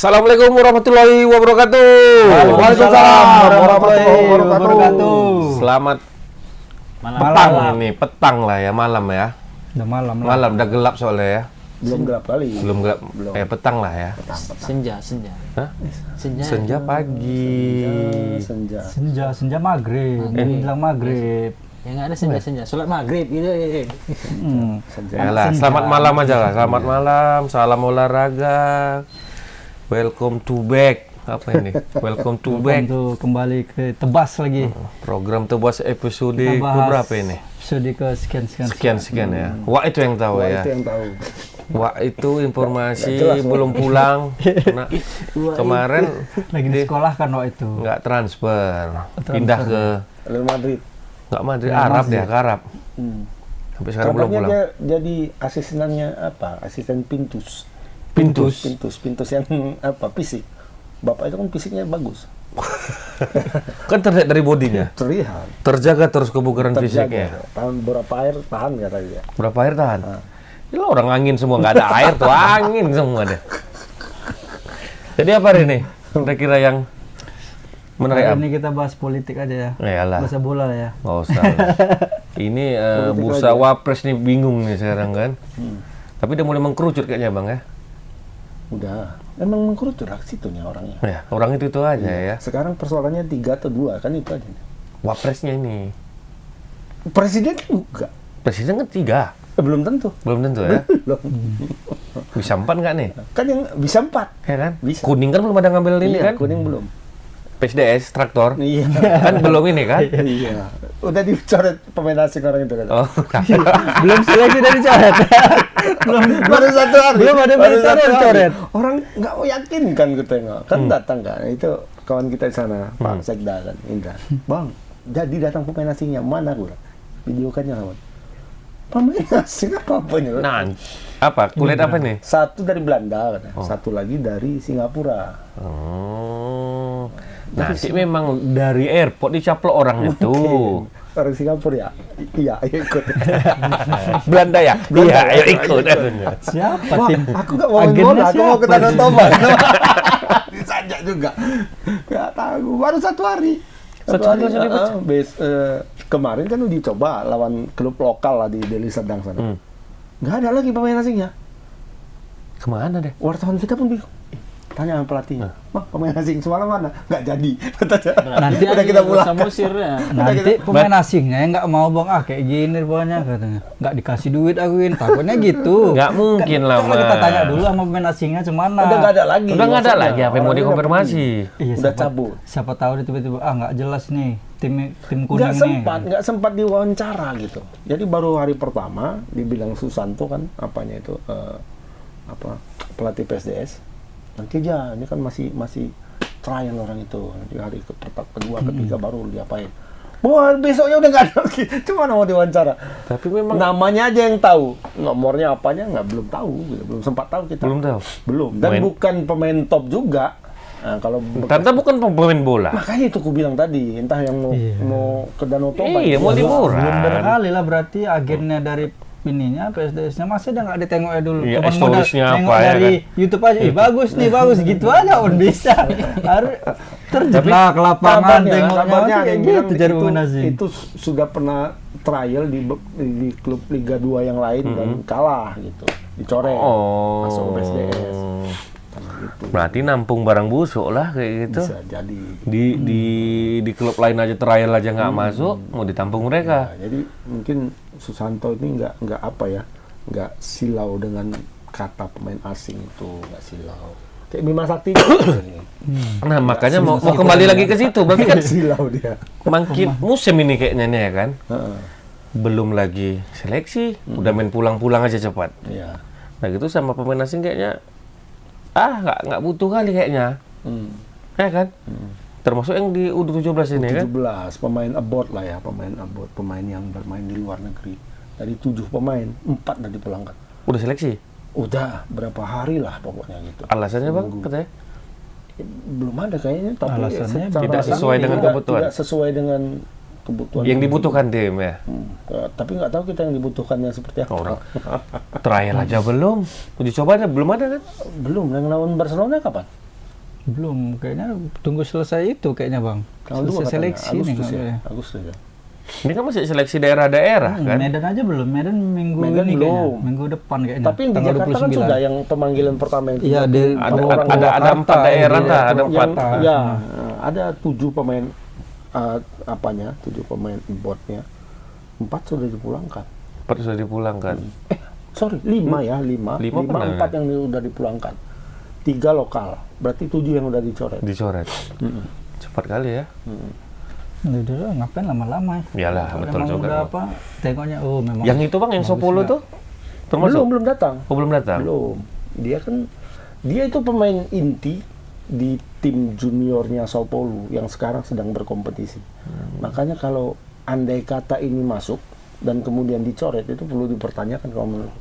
Assalamualaikum warahmatullahi wabarakatuh. Waalaikumsalam warahmatullahi wabarakatuh. Selamat petang ini, petang lah ya, malam ya. Udah malam lah. Malam, udah gelap soalnya ya. Belum gelap kali. Belum gelap, petang lah ya. Senja. Hah? Senja. Senja pagi. Senja maghrib. Bilang maghrib. Ya nggak ada senja. Sholat maghrib gitu. Yalah, selamat malam aja lah. Selamat malam, salam olahraga. Welcome to back. Apa ini? Welcome to back. Untuk kembali ke Tebas lagi. Program Tebas episode Kita bahas berapa ini? Episode ke sekian. Ya. Wah itu yang tahu ya. Itu yang tahu. Wah itu informasi belum pulang. Nah, kemarin Lagi di sekolah kan waktu itu. nggak transfer, pindah ke Real Madrid. nggak Madrid, Arab ya, ke Arab. Sampai sekarang belum Kabarnya pulang. dia jadi asistenannya apa? Asisten Pintus yang apa? Fisik. Bapak itu kan fisiknya bagus. Kan terlihat dari bodinya. Terlihat. Terjaga terus kebugaran fisiknya. Tahan berapa air tahan katanya dia. Berapa air tahan? Ini orang angin semua, nggak ada air tuh, angin semua deh. Jadi apa hari ini? Kira-kira yang menarik Hari apa? ini kita bahas politik aja ya. Yalah. Bahasa bola lah ya. Nggak usah. Ini bursa wapres nih bingung nih sekarang kan. Tapi dia mulai mengkerucut kayaknya bang ya. Udah. Emang mengkerucut situnya orangnya. Ya orang itu aja ya. Sekarang persoalannya 3 atau 2 kan itu aja. Wapresnya ini. Presiden juga. Presiden kan 3. Belum tentu. Belum tentu ya. Belum. Bisa 4 nggak nih? Kan yang bisa 4. Ya kan? Bisa. Kuning kan belum ada ngambil ini Iya, kan? kuning belum. PSDS, traktor. Iya. Kan belum ini kan? Iya. Udah dicoret pemain asing orang itu kan. Oh, Belum seleksi dari coret. Baru 1 hari. Belum ada Baru berita 1 yang hari. coret. Orang nggak mau yakin kan gue tengok. Kan datang kan. Itu kawan kita di sana, Pak Sekda kan, Indra. Bang, jadi datang pemain asingnya. Mana gue? Videokannya kawan. Pemain asing apa-apanya. nah, apa? Kulit apa nih? Satu dari Belanda kan. Satu lagi dari Singapura. Oh. Nanti memang dari airport dicaplok orang itu. Orang Singapura ya? Iya, ikut. Belanda ya? Iya, ayo ikut. Siapa Wah, tim? aku nggak mau main Agennya bola, aku mau ke siapa? Danau Toba. Disajak juga. Nggak tahu, baru 1 hari. Satu hari langsung dipecah? Kemarin kan uji coba lawan klub lokal lah di Deli Serdang sana. Nggak ada lagi pemain asingnya. Kemana deh? Wartawan kita pun bingung. Tanya sama pelatihnya, Bang, pemain asing semalam mana? Nggak jadi. Nanti udah kita pulang. Sama Musir ya. Nanti pemain asingnya yang nggak mau bang, kayak gini pokoknya katanya. Nggak dikasih duit akuin, takutnya gitu. Nggak mungkin lah, Kalau kita Mas. tanya dulu sama pemain asingnya cemana. Udah nggak ada lagi. Udah nggak ada maksudnya. lagi, apa yang mau Orangnya dikonfirmasi? Iya, Udah cabut. Siapa tahu dia tiba-tiba nggak jelas nih tim kuning Nggak sempat diwawancara gitu. Jadi baru hari pertama dibilang Susanto kan apanya itu pelatih PSDS. Nanti aja, ini kan masih trial orang itu. Nanti hari kedua, ketiga baru diapain. Wah, besoknya udah nggak ada lagi. Cuma mau diwawancara. Tapi memang Namanya aja yang tahu. Nomornya apanya belum tahu. Gitu. Belum sempat tahu kita. belum tahu. Belum. Dan bukan pemain top juga. Nah, kalau Ternyata bukan pemain bola. makanya itu aku bilang tadi, entah yang mau ke Danau Toba. Iya, mau liburan. Belum berkali lah berarti agennya dari ininya PSDS-nya masih udah nggak ditengoknya dulu. Iya, Cuman modal storiesnya nengok apa ya dari YouTube aja. Bagus nih, bagus gitu aja on bisa. Harus terjun lah ke lapangan tengoknya kabarnya ada kayak yang bilang gitu cari pemain asing. itu sudah pernah trial di klub Liga 2 yang lain dan kalah gitu, dicoret, masuk ke PSDS. Gitu. Berarti nampung barang busuk lah kayak gitu. Bisa jadi. Di klub lain aja trial aja nggak masuk, mau ditampung mereka. Nah, jadi mungkin Susanto ini nggak silau dengan kata pemain asing itu, nggak silau. Kayak Bima Sakti. Nah makanya mau kembali lagi ke situ, berarti kan silau dia. makin musim ini kayaknya nih ya kan. Heeh. Belum lagi seleksi, udah main pulang-pulang aja cepat. Iya. Nah gitu sama pemain asing kayaknya nggak butuh kali kayaknya, ya kan? Termasuk yang di U17 ini kan? 17 pemain abroad lah ya, pemain yang bermain di luar negeri. Dari 7 pemain, 4 udah dipulangkan. Udah seleksi? Udah berapa hari lah pokoknya gitu. Alasannya bang katanya? Belum ada kayaknya, tapi Alasannya secara tidak sesuai dengan kebutuhan. Tidak sesuai dengan kebutuhan Yang dibutuhkan tim ya. Tapi nggak tahu kita yang dibutuhkannya seperti apa. Orang trial aja belum, uji cobanya belum ada kan? Belum. Yang lawan Barcelona kapan? Belum, kayaknya tunggu selesai itu kayaknya Bang. Tanggal 2 Selesai katanya, seleksi nih Agustus ya. katanya. Agustus ya. Ini kan masih seleksi daerah-daerah kan? Medan aja belum, Medan minggu Medan ini belum. kayaknya, minggu depan kayaknya. Tapi yang di tanggal Jakarta kan 29. sudah yang pemanggilan pertama yang Iya, di Ada Purwakarta, ada 4 daerah di lah, ada 4. Purwakarta. ya, ada 7 pemain apanya, 7 pemain boardnya. 4 sudah dipulangkan. 4 sudah dipulangkan. Sorry, 5 ya, 5. 5 5 benar. 4 yang sudah dipulangkan. 3 lokal. Berarti 7 yang udah dicoret. Dicoret. Cepat kali ya. Udah ngapain lama-lama. Iyalah, Kalau betul emang juga. udah apa? Tengoknya memang. Yang itu Bang, yang bagus Sopolo juga. tuh termasuk? Belum datang. Oh, belum datang. Belum. Dia itu pemain inti di tim juniornya Sao Paulo yang sekarang sedang berkompetisi. Makanya kalau andai kata ini masuk dan kemudian dicoret itu perlu dipertanyakan kalau menurut.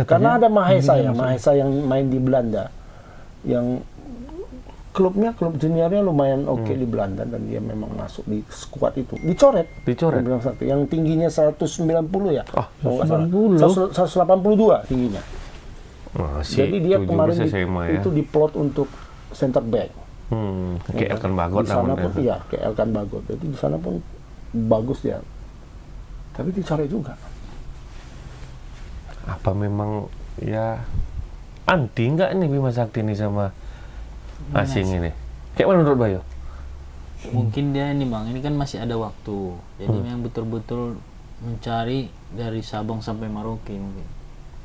Karena ada Mahesa yang main di Belanda, yang klub juniornya lumayan oke di Belanda dan dia memang masuk di skuad itu. Dicoret. Dicoret. Dia bilang satu. Yang tingginya 190 ya. Oh, Kalau nggak salah. 190. 182 tingginya. Masih. Jadi dia 17 kemarin SMA ya. itu diplot untuk center back. Kayak Elkan Bagot Di sana namanya. pun iya, kayak Elkan Bagot. Jadi di sana pun bagus dia. Tapi dicoret juga. Apa memang ya anti nggak nih Bima Sakti ini sama asing ini? Kayak mana menurut Bayo? Mungkin dia ini Bang, ini kan masih ada waktu. Jadi memang betul-betul mencari dari Sabang sampai Merauke mungkin.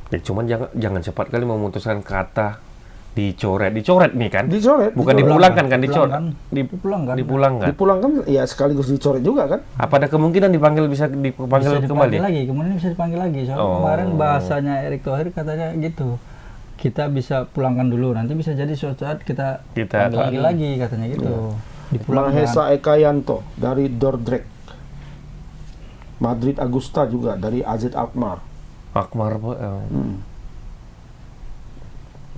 Ya cuman jangan cepat kali memutuskan kata dicoret nih kan? Dicoret. Bukan dipulangkan kan, dicoret. Dipulangkan. Dipulangkan. Dipulangkan ya sekaligus dicoret juga kan? Apa ada kemungkinan bisa dipanggil Bisa kembali? dipanggil lagi, kemudian bisa dipanggil lagi. Soalnya Oh. kemarin bahasanya Erick Thohir katanya gitu. Kita bisa pulangkan dulu, nanti bisa jadi suatu saat kita panggil lagi katanya gitu. Dipulangkan. Mahesa Ekayanto dari Dordrecht. Madrid Agusta juga dari AZ Alkmaar. Akmar Pak.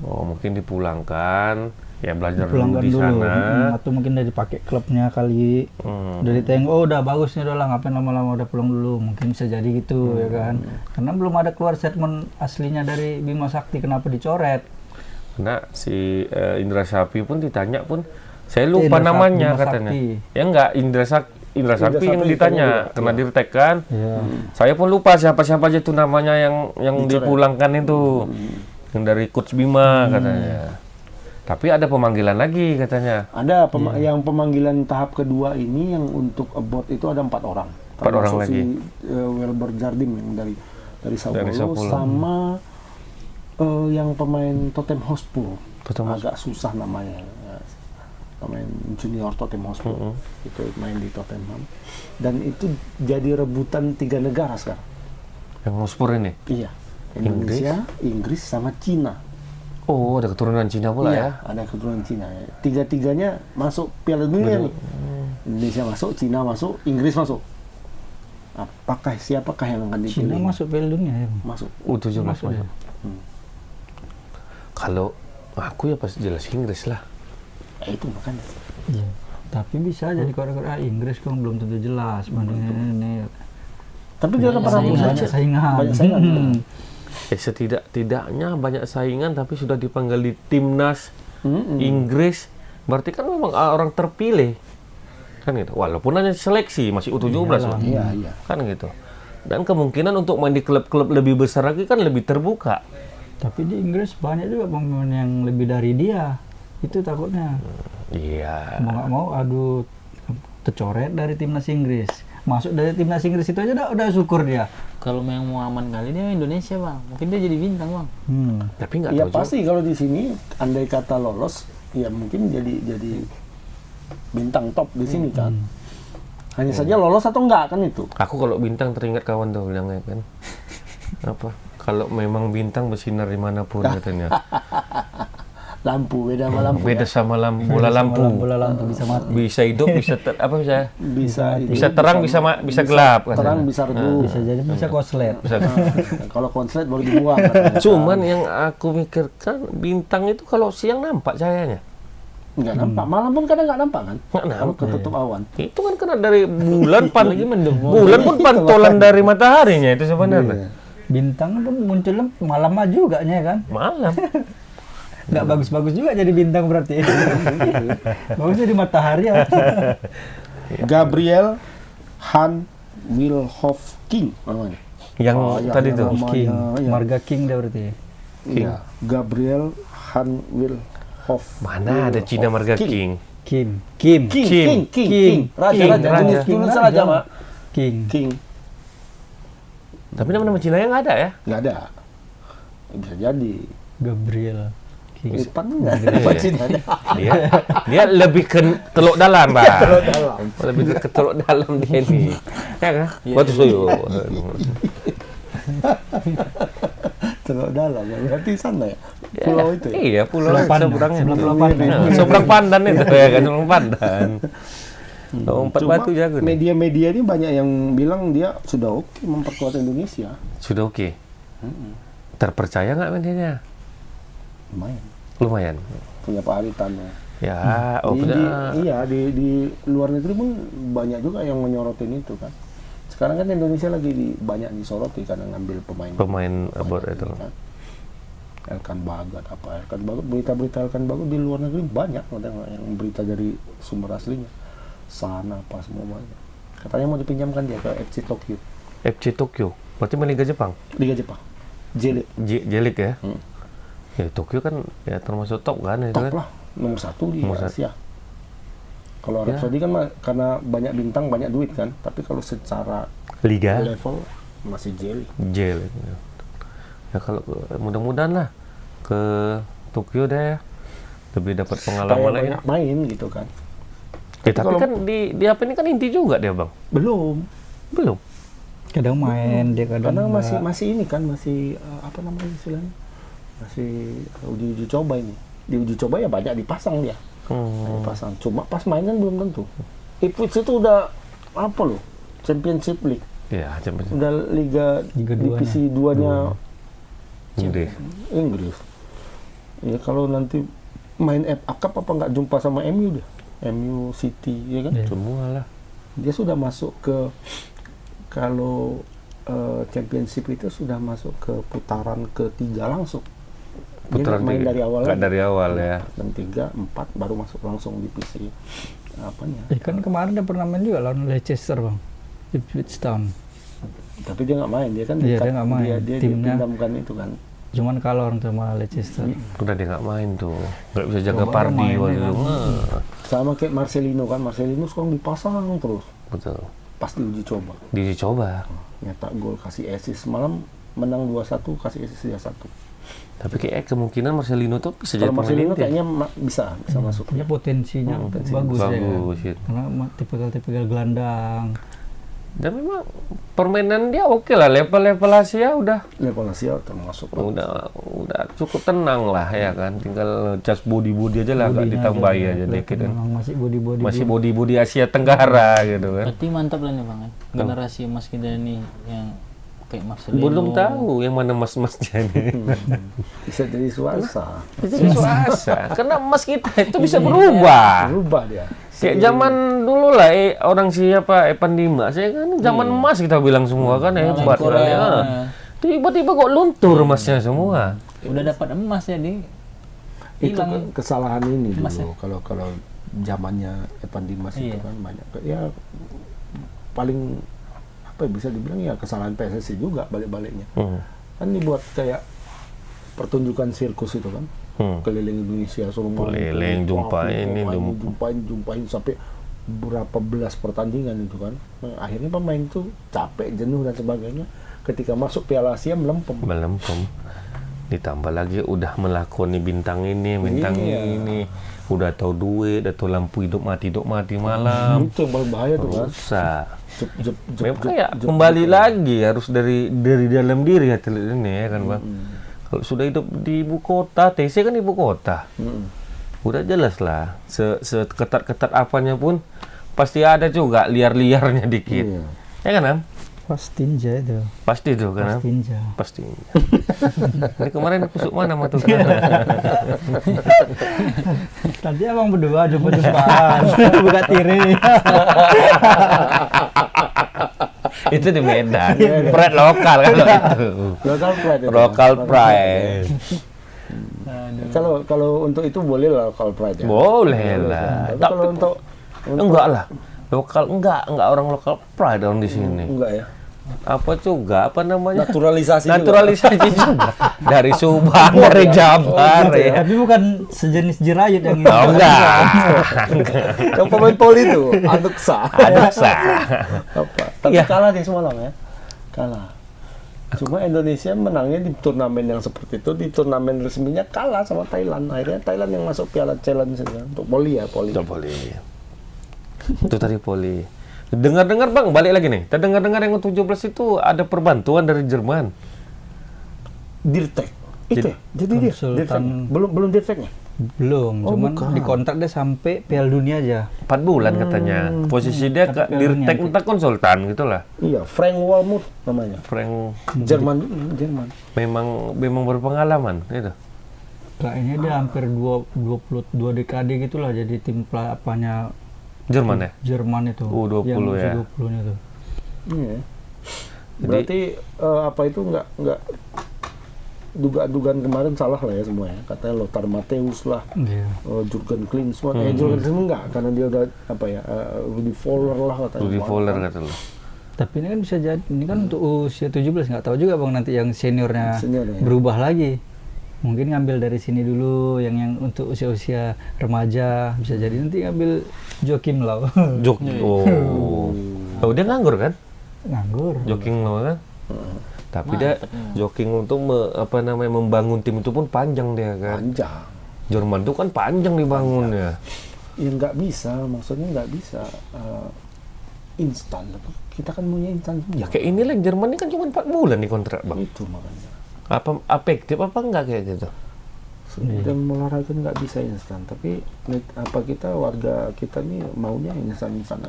Oh, mungkin dipulangkan, ya belajar dulu Dipulangkan di dulu. sana. Atau mungkin udah dipakai klubnya kali. Dari tengok, udah bagus nih, udah lah ngapain lama-lama, udah pulang dulu. Mungkin bisa jadi gitu ya kan. Karena belum ada keluar statement aslinya dari Bima Sakti kenapa dicoret. Karena si Indra Sapri pun ditanya pun, saya lupa Indra namanya Bima katanya. Sakti. Ya enggak, Indra Sapri yang Sapri ditanya, ditanya karena juga. dirtek kan. Iya. Saya pun lupa siapa-siapa aja tuh namanya yang dipulangkan itu. Yang dari Coach Bima katanya. Tapi ada pemanggilan lagi katanya. Ada yang pemanggilan tahap kedua ini yang untuk abort itu ada 4 orang. 4 orang Termasuk lagi. Si Welber Jardim yang dari Sao Dari Sao Paulo Paulo. sama yang pemain Tottenham Hotspur. Tottenham Agak susah namanya. Ya, pemain junior Tottenham Hotspur. Itu main di Tottenham. Dan itu jadi rebutan 3 negara sekarang. Yang Hotspur ini. Iya. Indonesia, Inggris sama Cina. Oh, ada keturunan Cina pula ya. Ada keturunan Cina. Tiga-tiganya masuk Piala Dunia nih. Indonesia masuk, Cina masuk, Inggris masuk. Siapakah yang akan dipilih? Cina masuk Piala Dunia ya. Masuk. U17 Masuk masuk. ya. Kalau aku ya pasti jelas Inggris lah. Itu makanya. Iya. Tapi bisa jadi korea Inggris kan belum tentu jelas bandingnya ini. Tapi dia pernah Banyak saingan. Banyak saingan. Setidak-tidaknya banyak saingan tapi sudah dipanggil di timnas Inggris, berarti kan memang orang terpilih kan gitu. Walaupun hanya seleksi masih U17 Bang. Iya. Kan gitu. Dan kemungkinan untuk main di klub-klub lebih besar lagi kan lebih terbuka. Tapi di Inggris banyak juga pemain yang lebih dari dia. Itu takutnya. Iya. Mau nggak mau, aduh, tercoret dari timnas Inggris. Masuk dari timnas Inggris itu aja udah syukur dia. Kalau memang mau aman kali dia Indonesia Bang, mungkin dia jadi bintang Bang. Tapi nggak Ya tahu juga. pasti kalau di sini andai kata lolos, ya mungkin jadi bintang top di sini kan. Hanya saja lolos atau enggak kan itu. Aku kalau bintang teringat kawan tuh bilangnya kan. Apa? Kalau memang bintang bersinar dimanapun katanya. Lampu beda sama lampu. Beda sama bola lampu. Bola lampu bisa mati. Bisa hidup, bisa Bisa terang, bisa gelap. terang, katanya. bisa redup. Bisa jadi bisa konslet. Bisa. Kalau konslet baru dibuang. katanya. Cuman yang aku mikirkan bintang itu kalau siang nampak cahayanya. Nggak nampak. Malam pun kadang nggak nampak kan? Nggak Kalau nampak. ketutup awan. Itu kan karena dari bulan bulan pun pantulan dari mataharinya itu sebenarnya. Iya. Bintang pun munculnya malam juga kan. Malam. Nggak bagus-bagus juga jadi bintang berarti. Bagus jadi matahari ya. Gabriel Han Wilhoff King namanya. Yang ya, tadi yang tuh. namanya, King, ya. marga King dah berarti. Iya, Gabriel Han Wilhoff. Mana ada Cina marga King? Kim. King. Raja. King. Dulu raja, Mak. King. King. Tapi nama-nama Cina yang nggak ada ya? Nggak ada. Bisa jadi. Gabriel King. Ipan nggak ada. Ipan Cina ada. Dia lebih ke teluk dalam, Pak. Telur dalam. Lebih ke teluk dalam dia ini. Ya kan? Batu soyo. Telur dalam. Berarti sana ya? Pulau itu ya? Iya, pulau Sebelah Pandan. seberangnya. Sebelah itu. Pulau Pandan. Nah, seberang Pandan itu ya kan, seberang Pandan. Lompat Cuma batu jago nih. media-media ini banyak yang bilang dia sudah oke memperkuat Indonesia. Sudah oke. Terpercaya nggak medianya? Lumayan. Lumayan. Punya Pak Aritannya. Ya, di luar negeri pun banyak juga yang menyorotin itu kan. Sekarang kan Indonesia lagi banyak disoroti karena ngambil pemain abot itu. Kan. Elkan Bagot berita-berita Elkan Bagot di luar negeri banyak ada yang berita dari sumber aslinya. Sana apa semua banyak. Katanya mau dipinjamkan dia ke FC Tokyo. FC Tokyo. Berarti main Liga Jepang. Liga Jepang. J-League ya. Ya Tokyo kan ya termasuk top kan itu Top kan. lah, nomor 1 di Nomor Asia. Kalau Arab Saudi kan karena banyak bintang, banyak duit kan. Tapi kalau secara Liga level masih J-League. J-League. Ya kalau mudah-mudahan lah ke Tokyo deh lebih dapat pengalaman Supaya lagi. banyak main gitu kan. Tapi kalau- kan di apa ini kan inti juga dia, Bang. Belum. Kadang main dia kadang Karena enggak. masih ini kan masih apa namanya istilahnya? Masih uji coba ini. Di uji coba ya banyak dipasang dia. Dipasang. Cuma pas mainan belum tentu. Ipswich itu udah apa loh? Championship League. Ya, Champions Udah Liga Liga divisi 2-nya Inggris. Inggris. Ya kalau nanti main FA Cup apa nggak jumpa sama MU deh. MU City ya kan? Iya. Semua lah. Dia sudah masuk ke kalau championship itu sudah masuk ke putaran ketiga langsung. Dia Putaran nggak main tiga. dari awal. Nggak lagi. dari awal ya. Dan 3, 4 baru masuk langsung divisi apanya. Kan kemarin dia pernah main juga lawan Leicester, Bang. Ipswich Town. Tapi dia nggak main, dia kan Iya, dia nggak main. dia Timnya- dipindamkan itu kan. Cuman kalau orang sama Leicester. Udah dia nggak main tuh. Nggak bisa jaga Coba Pardi main waktu ya itu. kan. Sama kayak Marcelino kan, Marcelino sekarang dipasang terus Betul. pas diuji coba. Dicoba. Nyetak gol, kasih assist, malam menang 2-1, kasih assist dia 1. Tapi kayak kemungkinan Marcelino tuh bisa jadi Kalau pemain Marcelino inti. kayaknya bisa masuk. Punya potensinya bagus, ya. Bagus ya. Karena tipikal gelandang. Dan memang permainan dia oke lah, level-level Asia udah Level Asia termasuk udah cukup tenang lah ya kan. Tinggal just body aja lah, agak Bodinya ditambahi aja kelihatan dikit kan. memang masih body Masih body Asia Tenggara gitu kan. Berarti mantap lah nih Bang kan. Generasi emas kita nih yang kayak Marcelino. Belum tahu yang mana mas-masnya nih. bisa jadi swasta. Jadi swasta. Karena emas kita itu bisa berubah. Berubah dia. Kayak zaman dulu lah, orang siapa Evan Dimas, saya kan zaman emas kita bilang semua kan hebat Korea. lah ya. Tiba-tiba kok luntur emasnya semua. Udah dapat emas jadi Itu hilang. kesalahan ini Emas dulu. Kalau zamannya Evan Dimas itu Iya. kan banyak. Ya paling apa ya, bisa dibilang ya kesalahan PSSI juga balik-baliknya. Kan dibuat kayak pertunjukan sirkus itu kan. Keliling Indonesia suruh main, Keliling, jumpain jumpain sampai berapa belas pertandingan itu kan. Nah, akhirnya pemain tuh capek, jenuh dan sebagainya. Ketika masuk Piala Asia melempem. Ditambah lagi udah melakoni bintang ini, ini. Udah tahu duit, udah tahu lampu hidup mati malam. Itu yang paling bahaya tuh kan. Rusak. Jep, Memang kayak kembali lagi harus dari dalam diri atlet ini ya kan Bang. Kalau sudah hidup di ibu kota, TC kan ibu kota. Udah jelas lah, seketat-ketat apanya pun pasti ada juga liar-liarnya dikit. Iya. Ya kan Am? Pastinja itu. Pasti itu kan Am? Pastinja. Pasti. Ini kemarin kusuk mana sama tuh? Tadi abang berdua jumpa-jumpaan. Buka tiri. Itu di Medan. Pride lokal kalau itu. Local pride itu. Local pride. Kalau untuk itu boleh lah local pride ya. Boleh lah. Tapi kalau untuk Enggak lah. Enggak orang lokal pride orang di sini. enggak ya. Apa juga apa namanya? Naturalisasi. Naturalisasi juga. Dari Subang, dari Jabar ya. Tapi bukan sejenis jerayut yang ini. Oh, enggak. Yang pemain poli itu Aduksa. Aduksa. Apa? Tapi Iya. kalah dia semalam ya. Kalah. Cuma Indonesia menangnya di turnamen yang seperti itu, di turnamen resminya kalah sama Thailand. Akhirnya Thailand yang masuk Piala Challenge untuk poli ya, poli. Tidak boleh. Itu tadi poli. Dengar-dengar Bang, balik lagi nih. Kita dengar-dengar yang 17 itu ada perbantuan dari Jerman. Dirtek. Itu ya? Jadi dia Konsultan. Dirtek. Belum Dirteknya. Belum, Oh, cuman bukan. dikontrak dia sampai Piala Dunia aja. 4 bulan katanya. Posisi dia ke dirtek entah konsultan gitulah. Iya, Frank Walmuth namanya. Frank Jerman. memang berpengalaman gitu. Kayaknya dia hampir 22 dekade gitulah jadi tim apanya Jerman ya? Jerman itu. U20 yang ya. U20-nya itu. Iya. Berarti apa itu nggak dugaan kemarin salah lah ya semua ya. Katanya Lothar Matthäus lah, Iya. Jurgen Klinsmann. Jurgen Klinsmann enggak karena dia udah apa ya, Rudi Voller lah katanya. Rudi Voller kata lo. Tapi ini kan bisa jadi, ini kan untuk usia 17, nggak tahu juga Bang nanti yang seniornya Seniornya, ya. berubah lagi. Mungkin ngambil dari sini dulu yang untuk usia-usia remaja, bisa jadi nanti ngambil Joachim Low. Oh, dia nganggur kan? Nganggur. Joking lo kan? Tapi dia joking untuk membangun tim itu pun panjang dia kan. Panjang. Jerman itu kan panjang dibangunnya. Ya nggak bisa, maksudnya nggak bisa instan. Kita kan punya instan semua. Ya kayak inilah Jerman ini kan cuma 4 bulan nih kontrak Bang. Itu makanya. Apa efektif apa enggak kayak gitu? Dan olahraga nggak bisa instan, tapi apa kita warga kita nih maunya instan aja.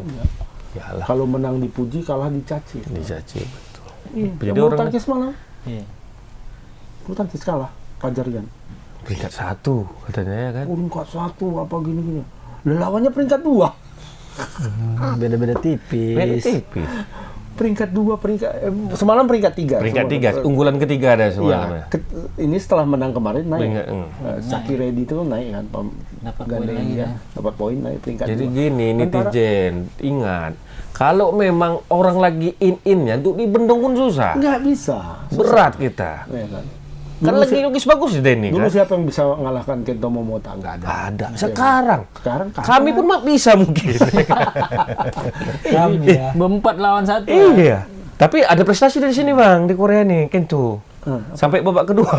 Yalah, Kalau menang dipuji, kalah dicaci. dicaci betul. Iya. Jadi Yang bulu orang- tangkis malam, Iya. bulu tangkis kalah. Fajar Rian. Peringkat 1 katanya ya kan. Peringkat 1 apa gini-gini. Lawannya peringkat 2. Beda-beda tipis. tipis. Peringkat 2, semalam peringkat 3. Peringkat 3, unggulan ketiga ada Iya, semalam ya. ini setelah menang kemarin naik. Peringkat, Saki Reddy itu naik kan, Dapat poin gandeng lagi dia, ya. dapat poin naik peringkat Jadi 2. gini netizen, ingat kalau memang orang lagi in-innya untuk dibendung pun susah. Nggak bisa. Berat kita. Ya kan? Kan lagi bagus deh ini Dulu kan. siapa yang bisa mengalahkan Kento Momota? Nggak ada. Ada. Sekarang Sekarang kami pun mak bisa mungkin. Kami ya. 4 lawan 1. Iya. Tapi ada prestasi dari sini Bang di Korea nih Kento. Sampai babak kedua.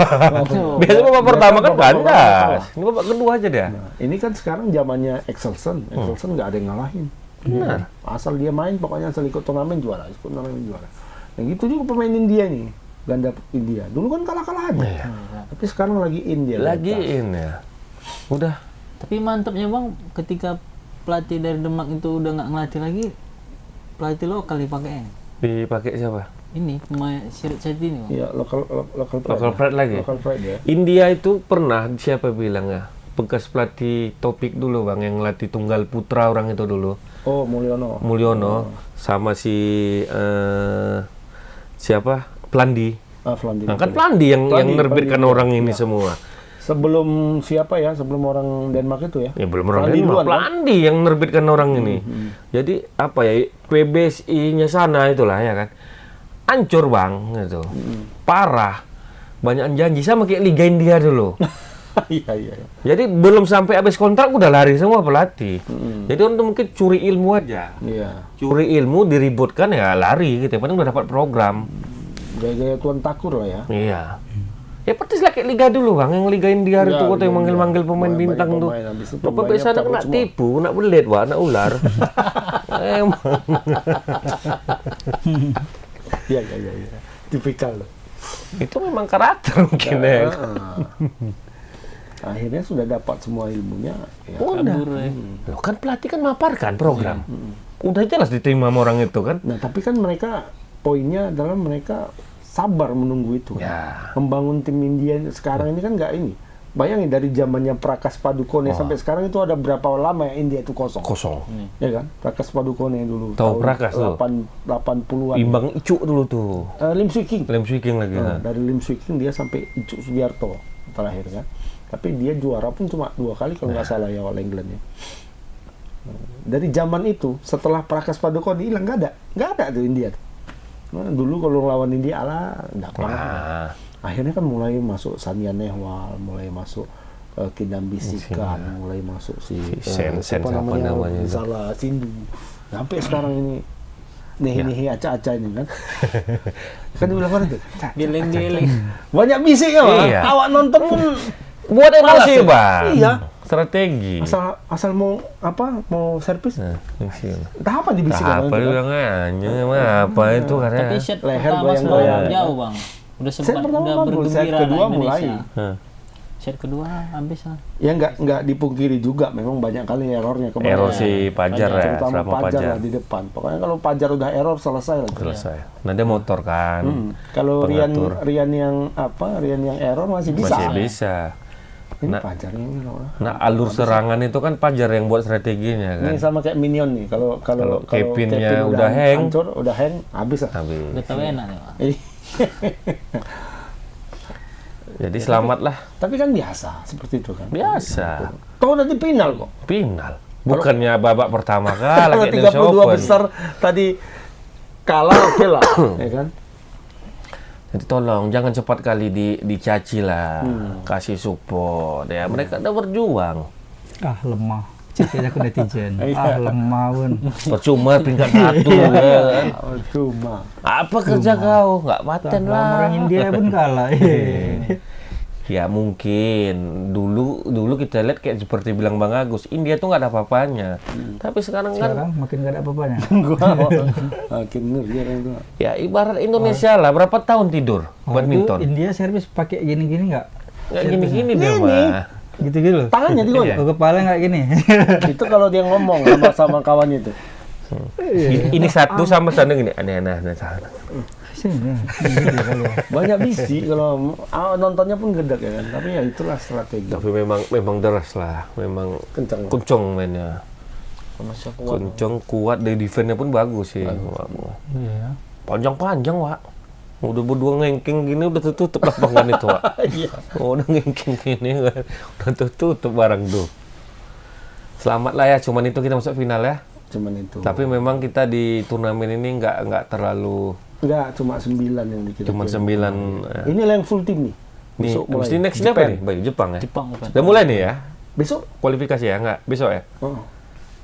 Biasanya babak pertama kan babak pertama kandas. Ini babak kedua aja dia. Nah, ini kan sekarang zamannya Excelsen. Excelsen nggak ada yang ngalahin. Benar. Asal dia main, pokoknya asal ikut turnamen juara, ikut turnamen juara. Nah gitu juga pemain India nih, ganda India. Dulu kan kalah-kalah aja. Iya. Tapi sekarang lagi India. Lagi in ya. Udah. Tapi mantapnya Bang, ketika pelatih dari Demak itu udah nggak ngelatih lagi, pelatih lokal dipakai. Dipakai siapa? Ini pemain Sirit Seti ini Bang. Iya, lokal pride. Local pride lagi. Local pride ya. India itu pernah siapa bilang ya? Bekas pelatih Topik dulu Bang yang ngelatih tunggal putra orang itu dulu. Oh, Mulyono. Mulyono sama si siapa? Plandi. Flandin. Nah, kan Plandi yang Plandi, nerbitkan Plandi, orang ini iya. semua. Sebelum siapa ya? Sebelum orang Denmark itu ya? Ya belum orang Plandi Denmark. duluan, kan? Plandi yang nerbitkan orang ini. Jadi apa ya? PBSI-nya sana itulah ya kan. Hancur Bang gitu. Parah. Banyak janji sama kayak Liga India dulu. Iya, iya. Jadi belum sampai habis kontrak udah lari semua pelatih. Jadi untuk mungkin curi ilmu aja. Iya. Curi ilmu diributkan ya lari gitu. Padahal udah dapat program. Gaya-gaya Tuan Takur lah ya. Iya. Ya persis lah kayak Liga dulu Bang, yang Liga India Ya, itu kota yang Liga manggil-manggil India. pemain Banyak bintang tuh. pemain, habis itu Bapak pemainnya biasa cabut nak semua. tipu, nak belit, wah, nak ular. Emang. Iya, iya, iya. Ya. Tipikal loh. Itu memang karakter mungkin ya. Akhirnya sudah dapat semua ilmunya. Ya. Udah. Loh kan pelatih kan maparkan program. Udah jelas diterima sama orang itu kan. Nah, tapi kan mereka poinnya adalah mereka sabar menunggu itu. Ya. Membangun tim India sekarang ini kan nggak ini. Bayangin dari zamannya Prakas Padukone sampai sekarang itu ada berapa lama ya India itu kosong. Kosong. Ya kan? Prakas Padukone dulu. Tahu Prakas tuh? 80-an. Imbang Icuk dulu tuh. Lim Swee King. Lem Swee King lagi. Nah, dari Lim Swee King dia sampai Icuk Sugiarto terakhir kan. Tapi dia juara pun cuma 2 kali kalau nggak salah ya All England ya. Dari zaman itu setelah Prakas Padukone hilang nggak ada tuh India. Nah, dulu kalau lawan India nggak pernah. Nah, Akhirnya kan mulai masuk Sania Nehwal, mulai masuk Kidambi Sikan, mulai masuk si Sen apa namanya itu? Salah Sindu. Sampai sekarang ini Nehi aca-aca ini kan. Kan dibilang kan itu. Giling-giling. Banyak bisik ya, Bang. Iya. Awak nonton pun buat emosi, ya? Bang. Iya. Strategi. asal mau servis. Nah, isi. Entah apa dibisik Apa orang itu, dia kan? bilang aja, apa itu katanya. Tapi set Leher pertama goyang-goyang. semalam jauh bang. Udah Set sempat pertama udah bagus, set bergembira kedua lah mulai. Indonesia. Hah. Set kedua habis lah. Ya nggak dipungkiri juga, memang banyak kali errornya kemarin. Error si Pajar ya, Terutama selama Pajar Pajar. lah di depan. Pokoknya kalau Pajar udah error selesai lah. Selesai. Nah, dia motor kan. Kalau Pengatur. Rian yang error masih bisa. Masih bisa. Ini Nah, Pajar ini loh. Nah, alur serangan itu kan Pajar yang buat strateginya kan. Ini sama kayak Minion nih. Kalau Kepinnya Kepin udah hang. hancur, udah hang, habis lah. Habis. Udah tahu enak ya pak. Jadi selamat lah. Tapi kan biasa seperti itu kan. Biasa. Kau nanti final kok. Final. Bukannya babak pertama kali Kalau kayak Indonesia 32 Open. besar tadi kalah oke lah, ya kan? Jadi tolong jangan cepat kali dicaci lah. Kasih support ya. Mereka udah berjuang. Lemah. Ceknya ke netizen. Iya. Lemah pun. Percuma peringkat 1 ya kan. Cuma. Apa kerja kau? Nggak paten Lawan lah. orang India pun kalah. Ya mungkin dulu kita lihat kayak seperti bilang Bang Agus, India tuh nggak ada apa-apanya. Tapi sekarang kan Sekarang makin gak ada apa-apanya. Makin ngeri orang itu. ya ibarat Indonesia lah, berapa tahun tidur badminton. Itu India servis pakai gini-gini nggak? Nggak gini-gini dia mah. Gitu-gitu loh. Tangannya di Iya. mana? Oh, kepala nggak gini. Itu kalau dia ngomong sama kawannya itu. Ini satu sama sana gini, aneh-aneh. Sini. Gitu kali ya. Banyak bisi kalau nontonnya pun gedek ya kan. Tapi ya itulah strategi. Tapi memang deras lah, memang Kencang. kuncung mainnya. Masa kuat. Kuncung kuat, dari defense-nya pun bagus sih. Iya. Panjang-panjang, Wak. Udah berdua ngengking gini udah tutup lapangan itu, Wak. Iya. Udah ngengking gini kan. Udah tutup barang tuh. Selamat lah ya, cuman itu kita masuk final ya. Cuman itu. Tapi memang kita di turnamen ini nggak terlalu, Enggak, cuma 9 yang dikira. cuma 9. Ini lah yang full tim nih. Nih, Besok mulai. mesti next apa Japan. nih? Bayu Jepang ya? Jepang bukan. Udah mulai nih ya? Besok? Kualifikasi ya? Nggak? Besok ya? Oh.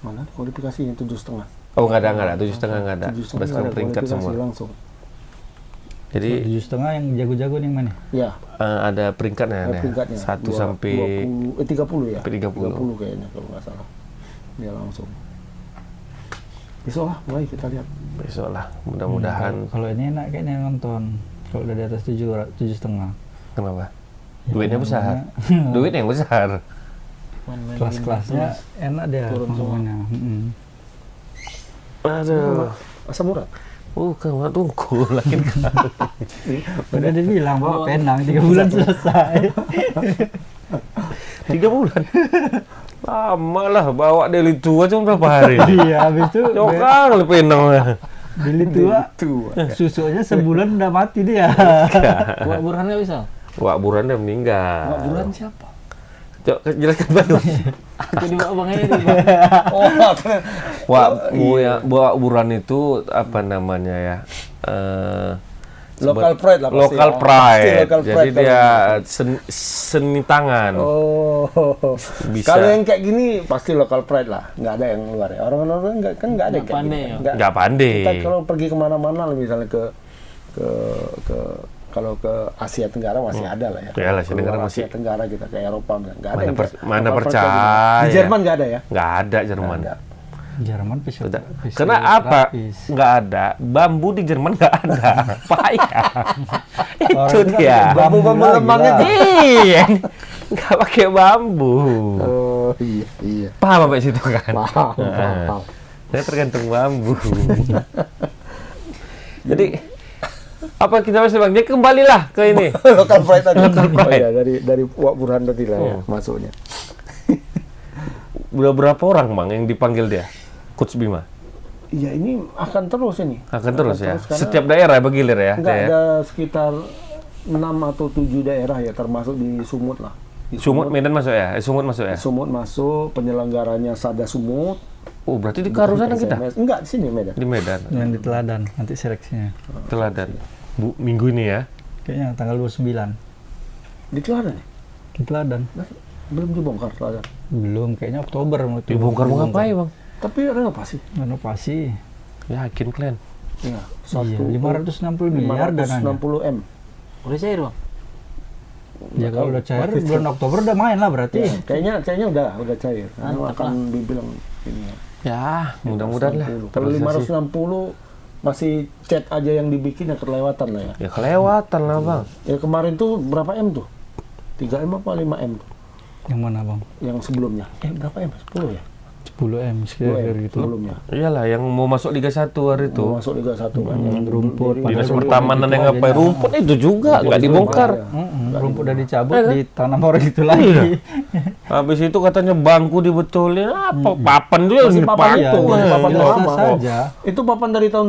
Mana kualifikasinya 7,5. Oh nggak ada. 7,5 nggak ada. 7,5 Berdasarkan ada peringkat kualifikasi semua. langsung. Jadi 7,5 yang jago-jago nih mana? Ya, ada peringkatnya ada nih. peringkatnya. 1 sampai 30 ya. sampai 30. 30 kayaknya kalau nggak salah. Dia langsung. Besok lah mulai kita lihat. besok lah. Mudah-mudahan. Kalau ini enak kayaknya nonton. Kalau udah di atas 7,5. Kenapa? Ya, Duitnya namanya- besar. Duitnya yang besar. Main-main Kelas-kelasnya enak dia turun semua. semuanya. Aduh. Asam urat. Bukan, tunggu lagi kali. Udah dibilang bawa Penang 3 bulan selesai. 3 bulan. Lama lah, bawa Deli Tua cuma berapa hari. Iya, habis itu Jokang le penang lah. beli tua, Tua. susunya sebulan udah mati dia. Wak Burhan nggak bisa. Wak Buran udah meninggal. Wak Buran siapa? Cok, jelaskan baru. Aku di bawah bang ini. Bang. Oh, Wak Buran itu apa namanya ya? local pride lah pasti. Local ya. pride. Pasti local Jadi pride dia kalau- seni tangan. Oh, Bisa. kalau yang kayak gini pasti local pride lah, nggak ada yang luar ya. Orang-orang nggak kan nggak ada yang Nggak kayak pandai gini. ya. Nggak pandai. Kita kalau pergi kemana-mana, misalnya ke kalau ke Asia Tenggara masih ada lah ya. Ya, Asia Tenggara Keluar masih. Asia Tenggara kita ke Eropa nggak ada. Mana yang per- kayak mana local pride kayak percaya. gini. Di Jerman nggak ada ya. Nggak ada Jerman. Nggak ada. Jerman pisau. Karena apa? Nggak ada. Bambu di Jerman nggak ada. Payah. Itu Orang dia. Bambu-bambu lagi lemangnya lah. tuh. Iya. Nggak pakai bambu. Oh iya. Paham apa situ kan? Paham. Saya tergantung bambu. Jadi apa kita masih bang? Dia kembalilah ke ini. Local pride tadi. Local pride. Oh, iya, dari Wak Burhan tadi lah ya masuknya. Udah berapa orang bang yang dipanggil dia? Coach Bima Iya ini akan terus ini. akan terus ya. karena Setiap daerah bergilir ya. Enggak dia ya? ada sekitar 6 atau 7 daerah ya termasuk di Sumut lah Di Sumut Medan masuk ya? Sumut masuk ya? Sumut masuk, penyelenggaranya Sada Sumut. Oh, berarti di Karusan kita? SMS. Enggak, di sini Medan. Di Medan. Yang di Teladan nanti seleksinya. Teladan. Minggu ini ya? Kayaknya tanggal 29. Di Teladan ya? Di Teladan. Belum dibongkar Teladan. Belum, kayaknya Oktober Dibongkar mau ngapain, Bang? Tapi renovasi. Renovasi. Yakin kalian? Iya, Iya, 560 miliar dananya. 560 M. Udah cair bang? Ya kalau udah cair bulan Oktober udah main lah berarti. Ya, kayaknya udah cair. Karena Mantap akan dibilang ini ya. Ya, mudah-mudahan lah. 560. Kalau 560 masih cat aja yang dibikin ya kelewatan lah ya. Ya kelewatan lah, Bang. Ya kemarin tuh berapa M tuh? 3 M apa 5 M tuh? Yang mana bang? Yang sebelumnya. Berapa M? 10 ya? 10 M 10 sekitar M gitu. sebelumnya. Iyalah, yang mau masuk Liga 1 hari itu. Mau masuk Liga 1 kan. Yang rumput, dari- Dinas Padahal Pertamanan rumput yang itu ngapain? aja. Rumput itu juga nggak dibongkar. Rumput udah dicabut, Iya kan? ditanam orang itu lagi. Habis itu katanya bangku dibetulin, apa papan juga Masih yang papan dipakai. itu, masih papan biasa lama. saja. Itu papan dari tahun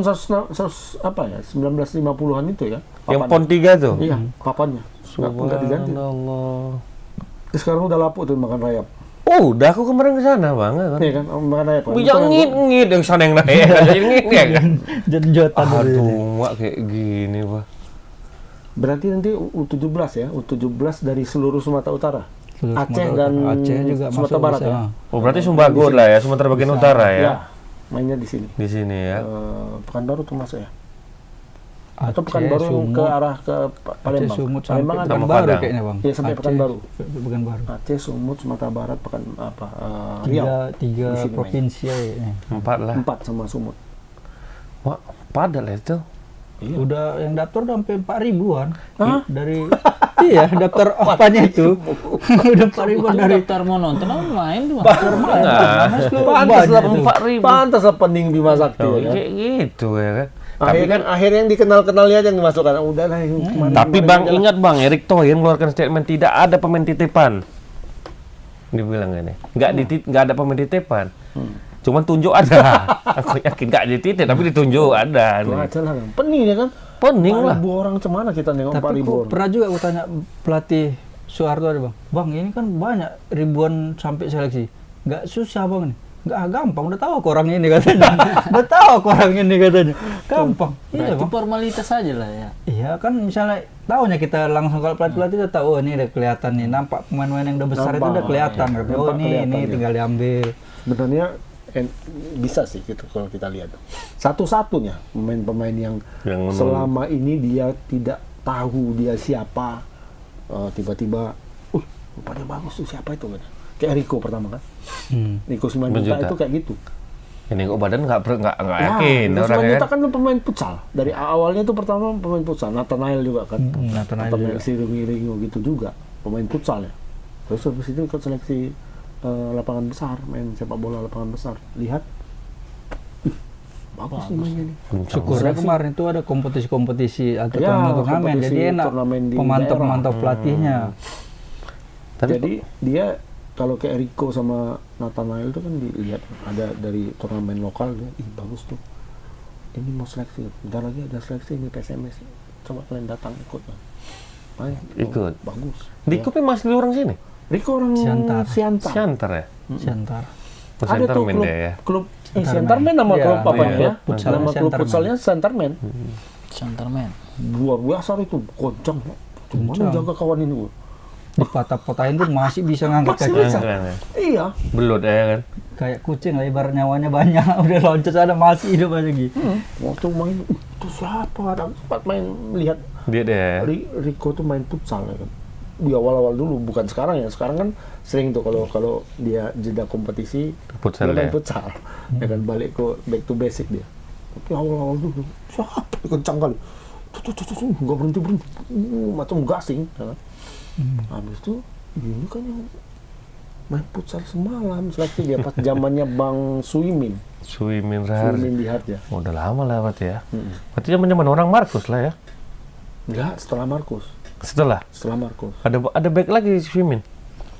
1950-an itu ya. Yang Papan. pon 3 tuh. Iya, papannya. Nggak diganti. Subhanallah. Sekarang udah lapuk tuh makan rayap. Oh, udah aku kemarin ke sana, Bang. Kan? Iya kan, makan rayap. Kan? Bijak Itu ngit yang sana yang naik. Ngit ya kan? Jenjotan dulu ini. Aduh, mak kayak gini, Pak. Berarti nanti U17 ya, U17 dari seluruh Sumatera Utara. Seluruh Aceh Sumatera dan Utara. Aceh juga Sumatera masuk Barat bisa. ya. Oh, berarti Sumbago lah ya, Sumatera bagian utara ya. Ya, mainnya di sini. Di sini ya. Pekanbaru tuh masuk ya. Aceh, Atau Pekanbaru yang ke Sumut, arah ke Aceh, Palembang. Sumut sampai Palembang ada. Sama Pekanbaru Padang. kayaknya bang. Iya, sampai Aceh, Pekanbaru. sampai Pekanbaru. Aceh, Sumut, Sumatera Barat, Riau. Tiga Di sini provinsi ya kayaknya. 4 lah. 4 sama Sumut. Wah, padat lah itu. Iya. Udah yang daftar udah sampai 4.000-an. Hah? Dari iya daftar apanya itu. Udah 4.000-an Kan dari daftar mau nonton apa main tuh bang? Pantas lah, banyak itu. 4.000. Pantas lah pening Bima Sakti Oh, ya kan. kayak gitu ya kan. Akhirnya yang dikenal-kenalnya aja yang dimasukkan. Udahlah yang kemarin. Tapi kemarin Bang, aja lah. ingat Bang, Erick Thohir mengeluarkan statement tidak ada pemain titipan. Dibilang gini, nggak ada pemain titipan. Cuman tunjuk ada. Aku yakin nggak dititip, tapi ditunjuk ada. Itu aja lah kan. Pening ya kan. Pening lah. 4.000 orang cemana kita nengok Tapi 4.000 kok orang. pernah juga aku tanya pelatih Soeharto ada bang. Bang ini kan banyak ribuan sampai seleksi. Nggak susah bang nih. Nggak gampang. Udah tahu aku orang ini katanya. Udah tahu aku orang ini katanya. Gampang. Iya Berarti bang. formalitas aja lah ya. Iya kan misalnya tahunya kita langsung kalau pelatih udah tahu oh ini udah kelihatan nih nampak pemain-pemain yang udah besar itu Nampak. udah kelihatan katanya. Oh Nampak ini kelihatan, ya. tinggal diambil. Sebenarnya bisa sih gitu kalau kita lihat. Satu-satunya pemain-pemain yang Yang selama ini dia tidak tahu dia siapa, tiba-tiba, rupanya bagus tuh siapa itu kan? Kayak Rico pertama kan? Rico 9 juta Juta. itu kayak gitu. Ini kok badan nggak Ya, yakin Rico 9 orangnya juta kan. kan pemain futsal. Dari awalnya tuh pertama pemain futsal. Nathanael juga kan? Nathanael juga. Si Ringo gitu juga pemain futsal ya. Terus habis itu ikut seleksi lapangan besar, main sepak bola lapangan besar. Lihat, bagus nih mainnya nih. Syukurnya kemarin itu ada kompetisi-kompetisi atau Ya, turnamen, kompetisi jadi enak turnamen di pemantau-pemantau pelatihnya. Tapi Jadi dia kalau kayak Rico sama Nathanael itu kan dilihat ada dari turnamen lokal dia, ih bagus tuh. Ini mau seleksi, bentar lagi ada seleksi ini PSMS. Coba kalian datang ikut lah. Main, Ikut. bagus. Rico memang asli orang sini. Rico orang Siantar. Siantar ya. Siantar. Oh, Ada Siantar tuh main klub, dia ya. klub Siantarmen. Siantarmen nama Iya, klub apanya iya. ya? Futsalnya Nama klub Siantarmen. futsalnya Siantarmen. Chanterman. Luar biasa itu, kencang. Cuma Kencang. jaga kawan ini. Dipatah-patahin tuh masih bisa ngangkat Masih kaki. bisa. Keren ya. Iya. Belut ya kan. Kayak kucing lah ibarat nyawanya banyak. Udah loncat sana masih hidup aja gitu. Waktu main, itu siapa? Ada sempat main lihat Dia deh. Rico tuh main futsal ya kan. Di awal-awal dulu, bukan sekarang ya. Sekarang kan sering tuh kalau dia jeda kompetisi, Futsal dia main ya. futsal. Ya kan balik ke back to basic dia. Tapi awal-awal dulu, siapa? Kencang kali. Tuh, nggak berhenti. Macam gasing. Ya kan? Habis itu, ini kan yang main futsal semalam seleksi dia pas zamannya Bang Suimin. Suimin Raharja. Suimin di Harja. Oh, udah lama lah berarti ya. Berarti zaman orang Markus lah ya. Enggak, setelah Markus. Setelah Markus. ada back lagi Suimin.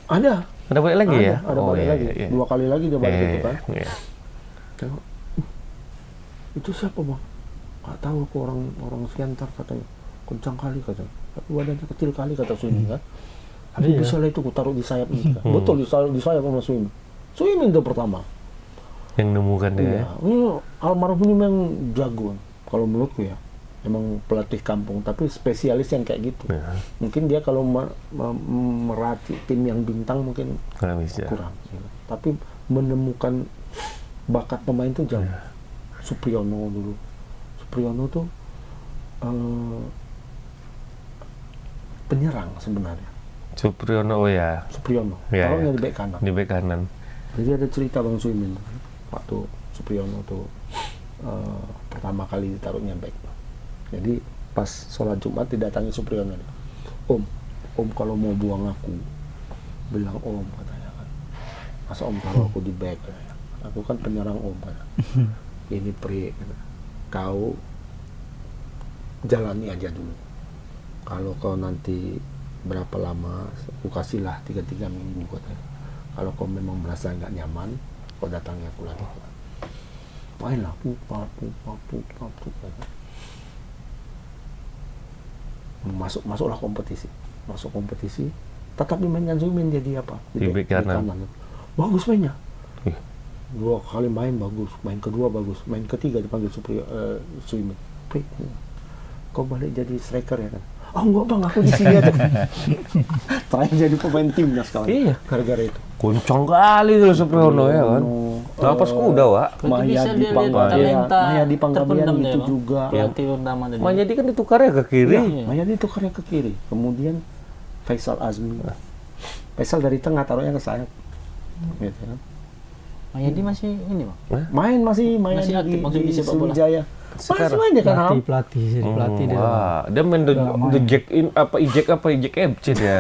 Ada. Ada balik lagi ya? Ada balik lagi. Iya. 2 kali lagi dia balik itu kan. Iya. Tengok. Itu siapa bang? Gak tahu aku orang Siantar katanya. Kencang kali katanya. Tapi badannya kecil kali kata Suimin kan. Aku bisa lah itu ku taruh di sayap ini. Betul di sayap sama Suimin. Suimin itu pertama. Yang nemukan dia. Iya, ini almarhum ini memang jago. Kalau menurutku ya, emang pelatih kampung, tapi spesialis yang kayak gitu. Ya. Mungkin dia kalau meracik tim yang bintang mungkin Kurang bisa. kurang. Gitu. Tapi menemukan bakat pemain itu jauh. Supriyono dulu. Supriyono tuh penyerang sebenarnya. Supriyono, oh ya. Supriyono. Ya, Taruhnya ya. di bek kanan. Di bek kanan. Jadi ada cerita Bang Suimin waktu Supriyono tuh pertama kali ditaruhnya back. Jadi pas sholat Jumat didatangi Supriyono. Om kalau mau buang aku, bilang Om, katanya kan. Masa Om taruh aku di back? Katanya. Aku kan penyerang Om, katanya. Ini Pri, katanya. Kau jalani aja dulu. Kalau kau nanti berapa lama, aku kasihlah 3 minggu, katanya. Kalau kau memang merasa nggak nyaman, kau datangi aku lagi. Mainlah, pupa. Masuklah kompetisi. Masuk kompetisi, tetap dimainkan Suimin jadi apa? Di bek kanan. Bagus mainnya. Ih. 2 kali main bagus, main kedua bagus, main ketiga dipanggil Suimin. Kau balik jadi striker ya kan? Oh enggak bang, aku di sini aja. Terakhir jadi pemain timnas kawan. Iya. Gara-gara itu. Kuncang kali tuh Supriyono ya kan. Napas kuda, Wak. Berarti bisa dia lihat talenta Mayadi Panggabean terpendam itu dia, Bang. juga. Pelatih utama tadi. Mayadi kan ditukarnya ke kiri. Iya, Mayadi tukarnya ke kiri. Kemudian Faisal Azmi. Faisal dari tengah taruhnya ke sayap. Gitu kan. Mayadi masih ini, Bang. Main masih Masih aktif, maksudnya di di sepak bola. Sriwijaya. Masih main dia kan Ham. Pelatih dia. Wah, dia main the Jack in Ijek FC dia.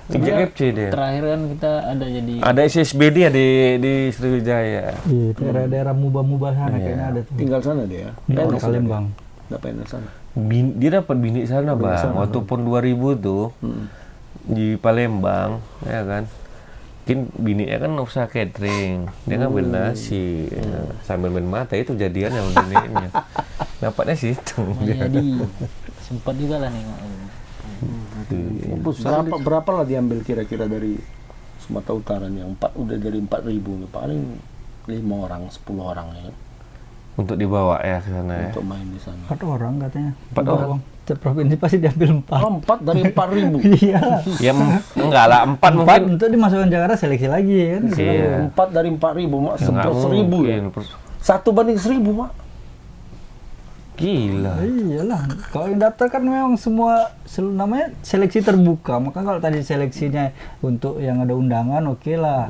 Ijek FC dia. Terakhir kan kita ada jadi Ada SSB dia di Sriwijaya. Di daerah-daerah mubah-mubah sana kayaknya ada tuh. Tinggal sana dia. Di PNS Palembang. Enggak PNS sana. Dia dapat bini sana, Bang. Waktu PON 2000 tuh di Palembang, ya kan. Mungkin bininya kan usaha catering, dia ngambil nasi, ya. Sambil main mata itu jadian yang bininya. Dapatnya situ. Mayadi. Sempat juga lah nih. Berapa lah diambil kira-kira dari Sumatera Utara yang udah dari 4.000 paling 5 orang 10 orang ya kan? Untuk dibawa ya ke sana ya. Untuk main di sana. 4 orang katanya. 4 orang. Setiap provinsi pasti diambil 4. Oh, 4 dari 4.000. Iya. Ya enggak lah, 4 mungkin. Untuk dimasukkan Jakarta seleksi lagi kan. Iya. 4 dari 4.000 mak, Ya, nggak 1.000 ya. mungkin. 1 banding 1.000 mak. Gila. Iyalah, kalau yang daftar kan memang semua namanya seleksi terbuka. Maka kalau tadi seleksinya untuk yang ada undangan oke lah.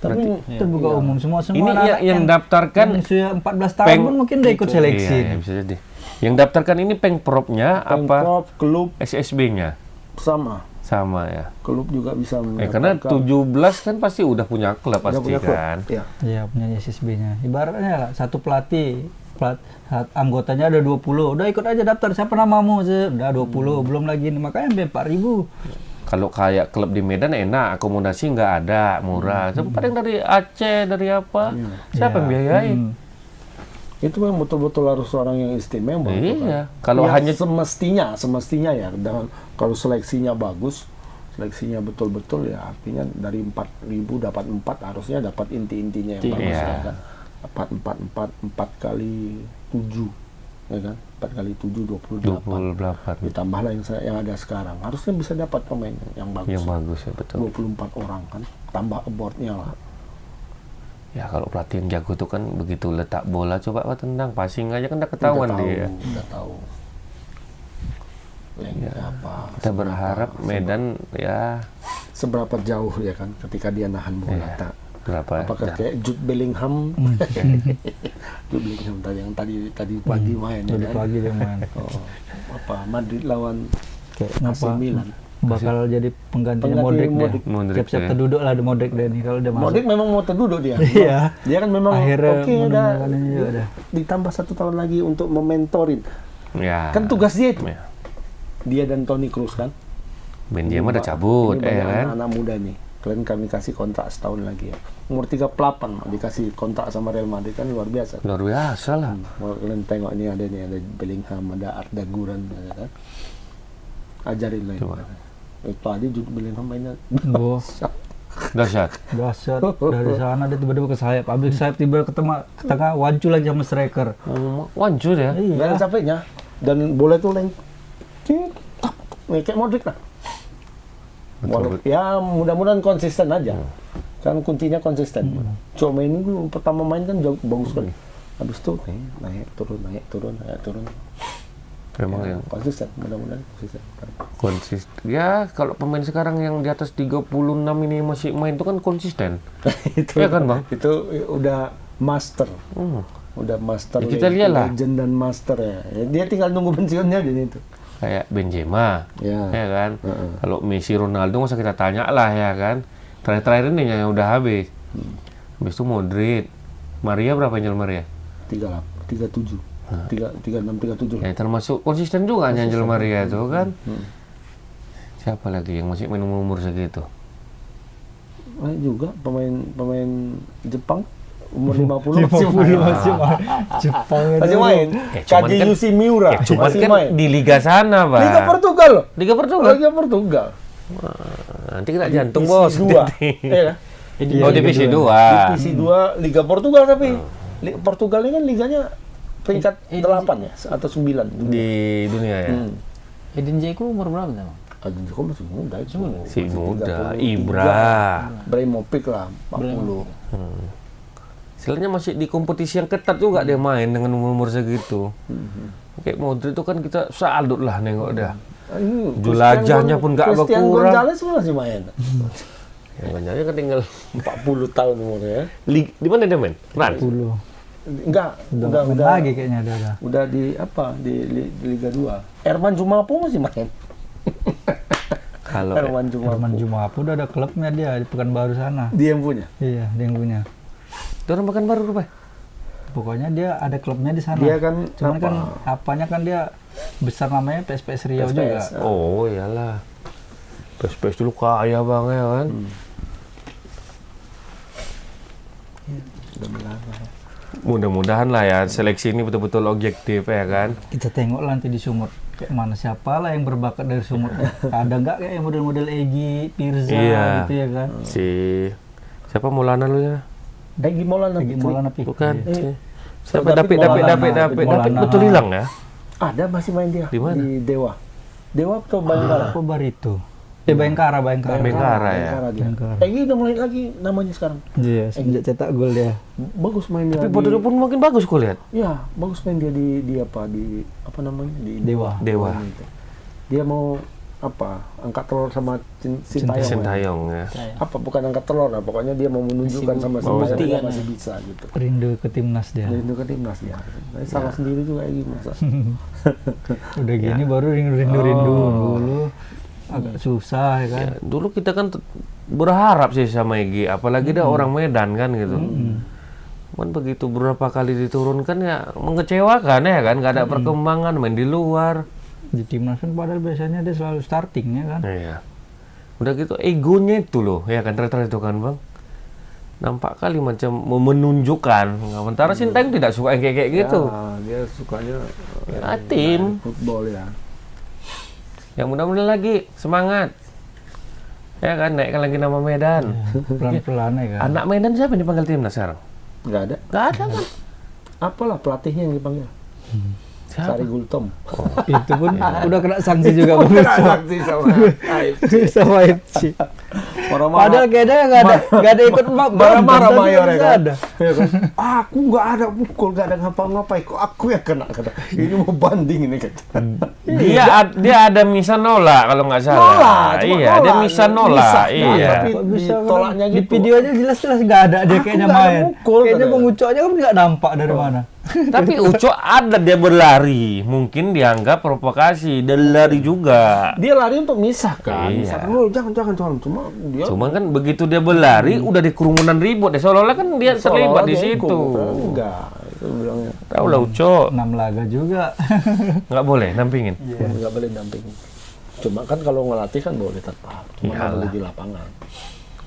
Tapi Terbuka umum semua Ini anak-anak yang daftarkan yang usia 14 tahun pun mungkin udah ikut seleksi. Iya, bisa jadi. Yang daftarkan ini Pengpropnya apa Pengprov, klub SSB-nya? sama. Sama ya. Klub juga bisa Karena 17 kan pasti udah punya klub udah pasti punya klub. kan. Iya. Iya, punya SSB-nya. Ibaratnya lah, satu pelatih, anggotanya ada 20. Udah ikut aja daftar, siapa namamu? Udah 20, belum lagi ini. Makanya sampai 4.000. Kalau kayak klub di Medan enak, akomodasi nggak ada, murah. Sempat yang dari Aceh, dari apa? Siapa yang biayain? Itu memang betul-betul harus orang yang istimewa. Iya. Kalau Ya, hanya semestinya ya, dengan kalau seleksinya bagus, seleksinya betul-betul ya artinya dari 4.000 dapat 4 harusnya dapat inti-intinya yang bagus Iya. ya kan. Dapat 4 kali 7 ya kan. 4 kali 7 28. 28 Ditambahlah yang ada sekarang. Harusnya bisa dapat pemain yang bagus. yang bagus ya betul. 24 orang kan. Tambah award-nya lah. Ya kalau pelatih yang jago tuh kan begitu letak bola coba kau tendang, passing aja kan udah ketahuan dia. Udah tahu. Apa? Kita berharap Medan ya Seberapa jauh ya kan ketika dia nahan bola. Iya. Berapa? Apakah kayak Jude Bellingham? Jude Bellingham yang tadi pagi main ya Jadi kan? pagi dia main. Oh, apa Madrid lawan Kayak AC ngapa Milan. bakal jadi penggantinya Pengganti Modric dia. Modric Siap-siap ya. terduduk lah di Modric dia nih kalau dia masuk. Modric memang mau terduduk dia. Iya. Dia kan memang Akhirnya oke udah menemukan ini juga dah. ditambah 1 tahun lagi untuk mementorin. Ya. Kan tugas dia itu. Ya. Dia dan Toni Kroos kan. Benzema udah cabut Ini banyak kan. anak-anak muda nih. Kalian kami kasih kontrak setahun lagi ya. Umur 38 mah dikasih kontrak sama Real Madrid kan luar biasa. Luar biasa lah. Mau kalian tengok ini ada Bellingham, ada Arda Güler ya kan. Ajarin lah. Coba. Itu aja juga beli pemainnya. Oh, Dahsyat. dahsyat. Dari sana dia tiba-tiba ke sayap. Habis sayap tiba ke tengah, wancu lagi sama striker. Wancur ya. Gak ada Iya. capeknya. Dan bola itu kayak Modric lah. Betul. Ya mudah-mudahan konsisten aja. Kan kuncinya konsisten. Cuma ini dulu pertama main kan bagus sekali. Habis itu naik turun. Memang ya. Konsisten, mudah-mudahan konsisten. Konsisten. Ya, kalau pemain sekarang yang di atas 36 ini masih main itu kan konsisten. Itu Ya kan, Bang? Itu udah master. Udah master. Ya, kita lihat lah. Legend dan master ya. Dia tinggal nunggu pensiunnya di itu. Kayak Benzema, Ya. kan? Kalau Messi, Ronaldo masa kita tanya lah ya kan? Terakhir-terakhir ini yang udah habis. Habis itu Modric. Maria berapa Angel Maria? 37. 36, 37. Ya termasuk konsisten juga Angel Maria itu kan? Siapa lagi yang masih main umur segitu? Juga pemain Jepang umur 50 50 masih main. Jepang itu. masih main. Ya, cuman Kaji kan- Yusi Miura Ya, cuman masih kan main. di Liga sana, Pak. Liga Portugal loh. Liga Portugal. Liga Portugal. Nanti kena jantung bos. Divisi 2. Iya. Oh, divisi 2. Divisi 2 Liga Portugal tapi Portugal ini kan liganya peringkat 8 ya atau 9 Di dunia ya. Edin Dzeko umur berapa Bang? Aduh, kok masih muda itu. Si muda, 33. Ibra. Ibrahimovic lah 40. Istilahnya masih di kompetisi yang ketat juga dia main dengan umur segitu. Kayak Modric itu kan kita salut lah nengok dah. Ini Jelajahnya pun nggak Christian berkurang. Gonzalez masih main. Yang banyak kan tinggal 40 tahun umurnya. di mana dia main? France. 10. Enggak, Udah main lagi kayaknya dia. udah di apa di Liga 2. Erman Jumapo masih main. Kalau Erman Jumapo. Herman Jumapu udah ada klubnya dia di Pekanbaru sana. Dia yang punya. Iya, dia yang punya. itu orang makan baru apa? Pokoknya dia ada klubnya di sana. Dia kan Cuman apa? kan apanya kan dia besar namanya PSPS Riau PSPS. juga. Oh iyalah. PSPS dulu kaya banget ya kan. Mudah-mudahan lah ya seleksi ini betul-betul objektif ya kan. Kita tengok lah nanti di Sumut kayak mana siapa lah yang berbakat dari Sumut. Ada nggak kayak model-model Egi, Pirza Iya. gitu ya kan? Si siapa Maulana lu ya? Egi Maulana. Egi Maulana Fikri. Bukan. Eh, Siapa David David Maulana. betul hilang ya? Ada masih main dia. Di mana? Di Dewa. Dewa atau Bayangkara? Apa Barito? Bayangkara. Bayangkara ya. Dia. Bayangkara. Egi udah mulai lagi namanya sekarang. Iya, sejak cetak gol dia. Bagus main dia. Tapi bodoh pun makin bagus kau lihat. Ya, bagus main dia di apa namanya? Di Dewa. Dewa. Dia mau apa? Angkat telur sama Sintayong. Sintayong ya. Apa bukan angkat telur lah, pokoknya dia mau menunjukkan sama buktikan dia ya. masih bisa gitu. Rindu ke timnas dia. Dia itu ke timnas ya. Salah sendiri juga Egi masa. Udah gini baru rindu dulu. Agak susah ya kan. Ya, dulu kita kan berharap sih sama Egy, apalagi dia orang Medan kan gitu. Cuman begitu beberapa kali diturunkan ya mengecewakan ya kan, nggak ada perkembangan, main di luar. Di timnas kan padahal biasanya dia selalu startingnya kan. Iya. Udah gitu egonya itu loh, ya kan terakhir itu kan bang. Nampak kali macam mau menunjukkan. Sementara Sintayong tidak suka yang kayak gitu. Ya, dia sukanya Ya, tim. football ya. Yang mudah-mudahan lagi semangat. Ya kan naikkan lagi nama Medan. Pelan-pelan ya kan. Anak Medan siapa yang dipanggil timnas sekarang? Nggak ada. Gak ada kan? Apalah pelatihnya yang dipanggil? Siapa? Sari Gultom. Itu pun udah kena sanksi juga Bang. Saksi sama Sama FC. Marah-marah. Padahal kayaknya nggak ada ikut Marah-marah tapi Mayor ya nggak kan? ada. Ya kan? Aku nggak ada pukul, nggak ada ngapa-ngapain. Kok aku yang kena? Ini mau banding ini kan? Dia ada misa nolak kalau nggak salah. Nolak, cuma Iya, nolak. dia misa nolak. Bisa, Iya. tapi Kok bisa ditolaknya kan? gitu. Di videonya jelas-jelas nggak ada dia Aku kayaknya nggak ada main. mukul, Kayaknya katanya. pengucoknya kan nggak nampak dari mana. Tapi Uco ada dia berlari, mungkin dianggap provokasi dan lari juga. Dia lari untuk misahkan. Iya. Misahkan, oh, jangan. Cuma dia Cuman kan begitu dia berlari udah di kerumunan ribut deh. Seolah-olah kan dia terlibat di dia ikut. situ. Enggak, itu bilangnya. Tahu lah Uco, 6 laga juga. nggak boleh nampingin. Enggak boleh dampingin. Cuma kan kalau ngelatih kan boleh tetap. Cuma nggak Iyalah. boleh di lapangan.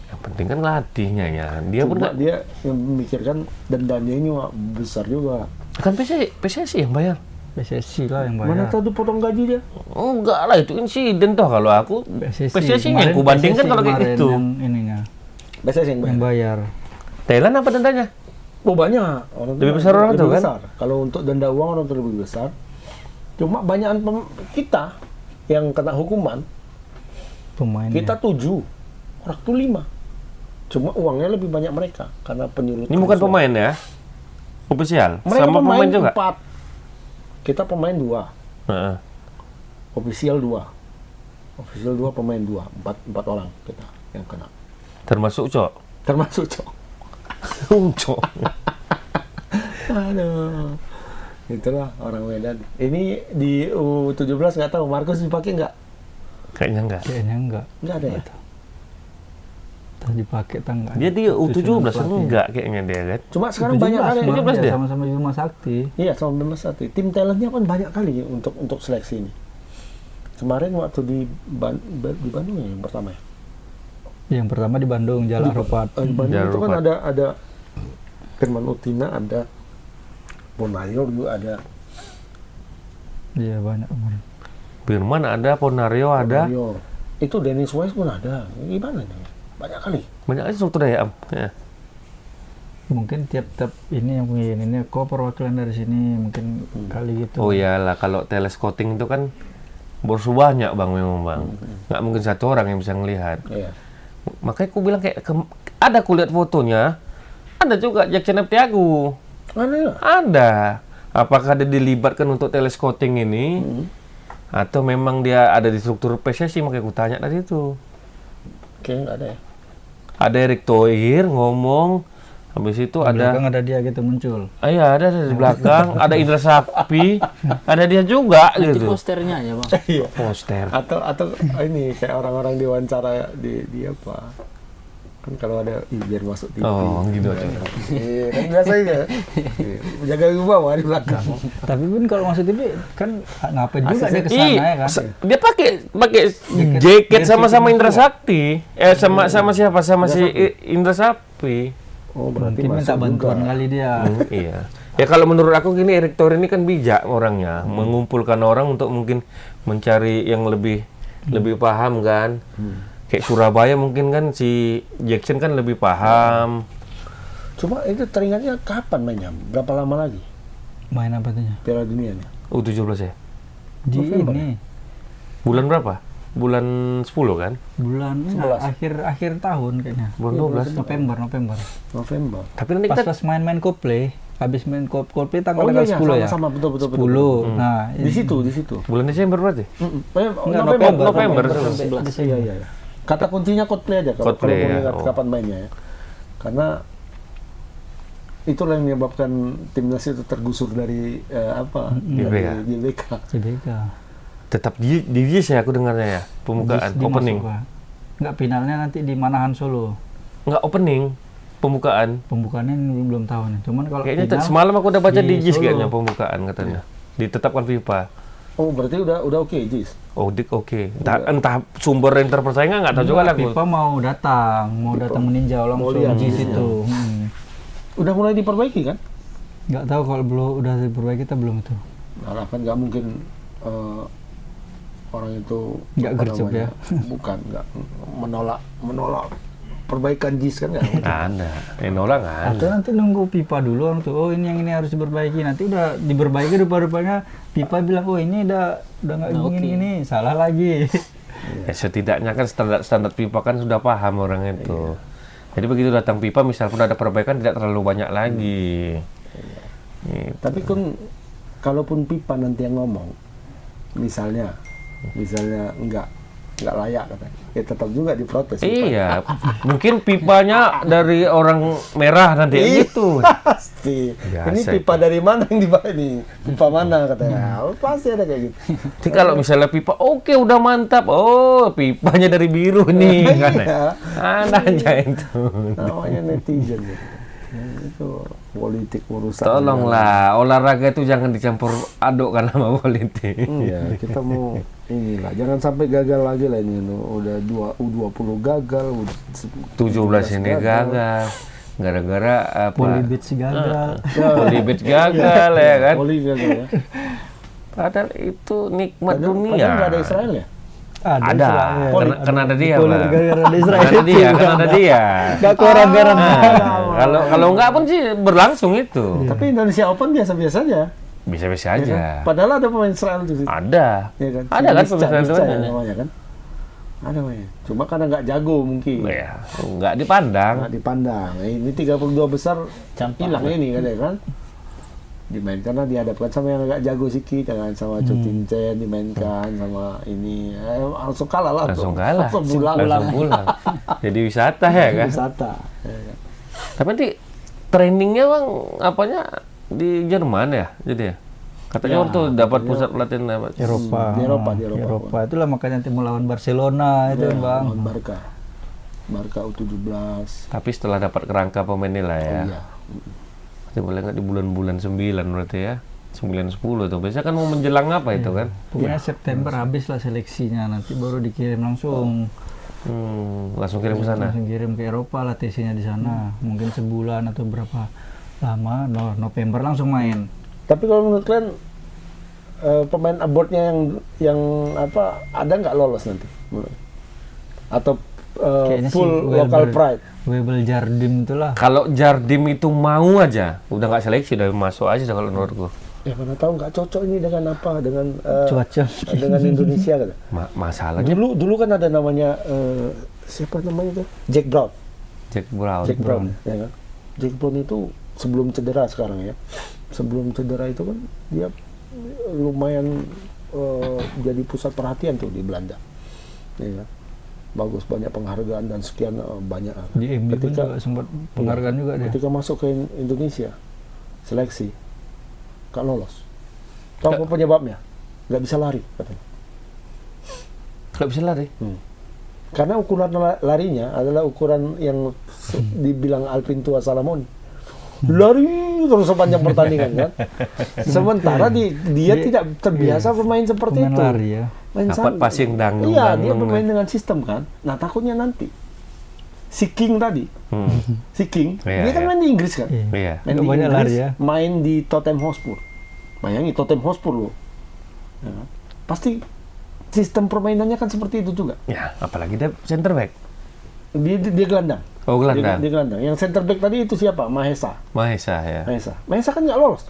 Yang penting kan latihnya ya. Dia pun Cuma nggak. dia yang memikirkan dendanya ini wah, besar juga. Kan PSSI yang bayar. PSSI lah yang Mana bayar. tahu dipotong gaji dia? Enggak lah, itu insiden toh kalau aku. PSSI yang Kemarin ku bandingkan PSSI kalau kayak kemarin gitu. Yang ininya, Biasanya yang yang bayar. bayar. Thailand apa dendanya? Oh banyak. Orang Lebih besar orang tuh, kan? besar. Kalau untuk denda uang orang tuh lebih besar. Cuma banyakan kita yang kena hukuman, Pemainnya. kita 7, orang tuh 5. Cuma uangnya lebih banyak mereka karena penyulut. Ini bukan pemain ya? Ofisial? Mereka Sama pemain juga? 4. Kita pemain 2. Heeh. Ofisial 2. Ofisial 2, pemain 2. 4 orang kita yang kena. Termasuk Cok? Termasuk Cok. Cok. Aduh. Itulah orang Medan. Ini di U17 nggak tahu Markus dipakai nggak? Kayaknya enggak. Kayaknya enggak. Nggak ada ya? Entah dipakai atau enggak. Dia di U17 enggak kayaknya dia kan. Cuma sekarang banyak kali. 17 dia? Sama-sama Bima Sakti. Iya, sama Bima Sakti. Tim talentnya kan banyak kali untuk seleksi ini. Kemarin waktu di Bandung ya yang pertama ya. Yang pertama di Bandung, Jalan Ropat. Di Bandung Jalan itu kan Ropat. ada Firman Utina, ada Bonayor juga ada. Iya banyak kemarin. Firman ada, Ponario ada. Bonayor. Itu Dennis Wise pun ada. Gimana nih? Banyak kali. Banyak aja struktur ya, Am. Ya. Mungkin tiap-tiap ini yang punya ini kok perwakilan dari sini mungkin kali gitu. Oh iyalah, kalau telescouting itu kan bos banyak bang memang bang. Nggak mungkin satu orang yang bisa ngelihat. Iya. Makanya aku bilang kayak ada aku lihat fotonya, ada juga Jackson Tiago. Mana ya? Ada. Apakah dia dilibatkan untuk telescouting ini? Atau memang dia ada di struktur PSSI? Makanya aku tanya tadi itu. Kayaknya nggak ada ya. Ada Erick Thohir ngomong, habis itu Di ada, belakang ada dia gitu muncul. iya ada di belakang, ada Indra Sapri, ada dia juga Nanti gitu. posternya aja bang. Iya. Poster. Atau ini kayak orang-orang diwawancara di apa? Kan kalau ada biar masuk TV. Oh gitu aja. Iya, kan biasanya. Iya, jaga wibawa di belakang. Tapi pun kalau masuk TV kan ngapain juga dia ke sana ya kan. Dia pakai jaket sama-sama Indra Sakti. Sama siapa? Sama si Indra Sapri. Oh, berarti Mungkin minta masuk bantuan juga. kali dia. Iya. Ya kalau menurut aku gini, Erick Thohir ini kan bijak orangnya, mengumpulkan orang untuk mungkin mencari yang lebih paham kan. Kayak Surabaya mungkin kan si Jackson kan lebih paham. Cuma itu teringatnya kapan mainnya? Berapa lama lagi Main apa tuh? Piala Dunia nya? U17 ya. Di November. ini Bulan berapa? Bulan 10 kan? bulan akhir tahun kayaknya. Bulan 12. November. Tapi nanti kita Pas main Coldplay, habis main Coldplay tanggal Oh iya, 10 ya. sama betul. 10. Nah, Di situ. bulan Desember berarti? November. Iya. Kata kuncinya Coldplay aja kalau Coldplay, mau ya. lihat Oh. kapan mainnya ya. Karena itulah yang menyebabkan timnas itu tergusur dari GBK. GBK. CBK. Tetap di Jis ya aku dengarnya ya, pembukaan, opening. Enggak, finalnya nanti di Manahan Solo. Enggak opening, pembukaan. Pembukaannya ini belum tahu nih. Cuman kalau Kayaknya final, semalam aku udah baca di di Jis Solo. kayaknya pembukaan katanya. Ditetapkan FIFA. Oh, berarti udah oke, Jis. Oh, oke. Entah sumber yang terpercaya nggak tahu juga lah aku. FIFA mau datang meninjau langsung lihat di Jis-nya. situ. Udah mulai diperbaiki kan? Nggak tahu kalau belum udah diperbaiki kita belum itu. Harapan nggak mungkin orang itu Nggak apa gercep namanya, ya? bukan nggak menolak perbaikan JIS kan nggak mungkin. Nggak ada. Nolak nggak ada. Atau nanti nunggu FIFA dulu orang tuh, oh ini yang ini harus diperbaiki. Nanti udah diperbaiki rupa-rupanya FIFA bilang, oh ini udah nggak gini, salah lagi. Ya, setidaknya kan standar FIFA kan sudah paham orang itu. Jadi begitu datang FIFA, misal pun ada perbaikan tidak terlalu banyak lagi. Gitu. Tapi kan kalaupun FIFA nanti yang ngomong, misalnya nggak layak katanya, ya tetap juga diprotes. Iya, mungkin pipanya dari orang merah nanti gitu. Pasti. Biasa Ini pipa itu. dari mana yang dibawa ini? Pipa mana katanya? Oh, pasti ada kayak gitu. Jadi kalau misalnya pipa, oke udah mantap. Oh, pipanya dari biru nih kan. Iya. Ada aja itu. Namanya netizen gitu. Itu politik urusan. Tolonglah, olahraga itu jangan dicampur adukkan sama politik. Iya, kita mau inilah, jangan sampai gagal lagi lah ini. Udah U20 gagal, 17 ini gagal. Gara-gara apa? Polybits gagal. Polybit gagal ya kan. Poli gagal ya. Padahal itu nikmat Padahal dunia. nggak ada Israel ya? Ada, Israel. karena ada dia, Polir Bang. gara-gara ada Israel. Karena ada dia. Gak keluar anggaran. Kalau enggak pun sih berlangsung itu. Tapi Indonesia Open biasa-biasa aja. Bisa-bisa Ya kan? aja. Padahal ada pemain Israel tuh. Ada. Ya kan? Ada kan Nisca pemain Israel itu? namanya kan? Ada namanya. Cuma karena nggak jago mungkin. Ya, enggak dipandang. Nggak dipandang. Ini 32 besar Campak. hilang ini kan? Dimainkan karena dihadapkan sama yang agak jago sedikit, jangan sama Chu Tin Chen dimainkan sama ini langsung kalah lah. Langsung kalah. Langsung pulang. Langsung pulang. Jadi wisata ya kan? Wisata. Ya kan? Tapi nanti trainingnya Bang apanya di Jerman ya? Jadi ya? Katanya waktu dapat pusat pelatihan apa? Eropa. Di Eropa. Itulah makanya nanti mau lawan Barcelona itu Ya, Bang. lawan Barca U17. Tapi setelah dapat kerangka pemainnya lah ya. Iya. Berarti boleh nggak di bulan-bulan 9 berarti ya? 9-10 tuh. Biasanya kan mau menjelang apa itu kan? Pokoknya September habis lah seleksinya, nanti baru dikirim langsung. Langsung kirim ke sana. Langsung kirim ke Eropa lah TC-nya di sana. Mungkin sebulan atau berapa lama, November langsung main. Tapi kalau menurut kalian pemain abroadnya yang apa ada nggak lolos nanti? Atau Kayaknya full sih local pride? Webel Jardim itulah. Kalau Jardim itu mau aja, udah nggak seleksi, udah masuk aja kalau menurutku. Ya mana tahu nggak cocok ini dengan apa? Dengan Cuaca. dengan Indonesia kan? Masalahnya Dulu kan ada namanya siapa namanya tuh? Jack Brown. Jack Brown. Jack Brown, ya kan? Jack Brown itu sebelum cedera sekarang ya. Sebelum cedera itu kan dia lumayan jadi pusat perhatian tuh di Belanda. Ya kan? Bagus, banyak penghargaan dan sekian banyak. Di MU pun juga sempat penghargaan juga dia. Ketika masuk ke Indonesia seleksi gak lolos. Tahu apa penyebabnya? Gak bisa lari katanya. Nggak bisa lari. Karena ukuran larinya adalah ukuran yang dibilang Alpin Tua Salamoni. Lari terus sepanjang pertandingan kan. Sementara dia tidak terbiasa bermain seperti Pemain itu. lari ya. Main Dapat santai. passing dangdung. Iya, dia bermain dengan sistem kan. Nah, takutnya nanti si King tadi, si King, Iya, dia kan iya. main di Inggris kan. Iya. Main Nggak di banyak Inggris, lari ya. main di Tottenham Hotspur. Bayangin Tottenham Hotspur loh. Ya kan? Pasti sistem permainannya kan seperti itu juga. Ya, apalagi dia center back. Dia gelandang. Oh, gelandang. Dia gelandang. Yang center back tadi itu siapa? Mahesa. Mahesa ya. Mahesa kan nggak lolos.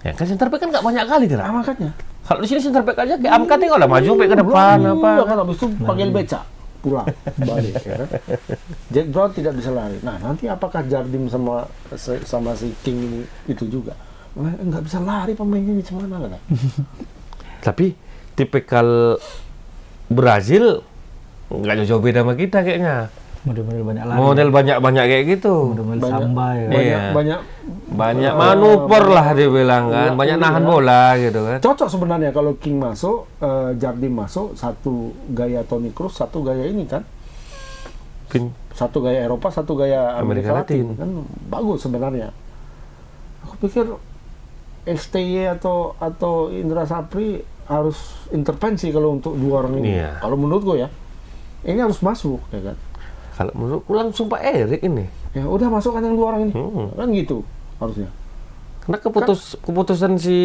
Ya kan center back kan nggak banyak kali gerak. Nah, makanya. Kalau di sini center back aja kayak Amka tinggal lah maju back ke depan apa. Iya kan, habis itu panggil beca. Pulang, balik. Ya kan? Jack Brown tidak bisa lari. Nah, nanti apakah Jardim sama si King ini itu juga? Nggak bisa lari pemainnya di mana kan? Tapi tipikal Brazil nggak jauh beda sama kita kayaknya. Model-model banyak lari. Model banyak-banyak kayak gitu. Model Banyak. samba ya. Iya. Banyak Manuver lah dia bilang kan, banyak iya. nahan bola gitu kan. cocok sebenarnya kalau King masuk, Jardim masuk, satu gaya Toni Kroos, satu gaya ini kan, Mungkin satu gaya Eropa, satu gaya Amerika Amerika Latin. Latin. Kan bagus sebenarnya. Aku pikir STY atau Indra Sapri harus intervensi kalau untuk dua orang ini. Iya. Kalau menurutku ya, ini harus masuk ya kan. kalau menurutku langsung Pak Erik ini. Ya udah masukkan yang dua orang ini, kan gitu harusnya. Karena keputusan si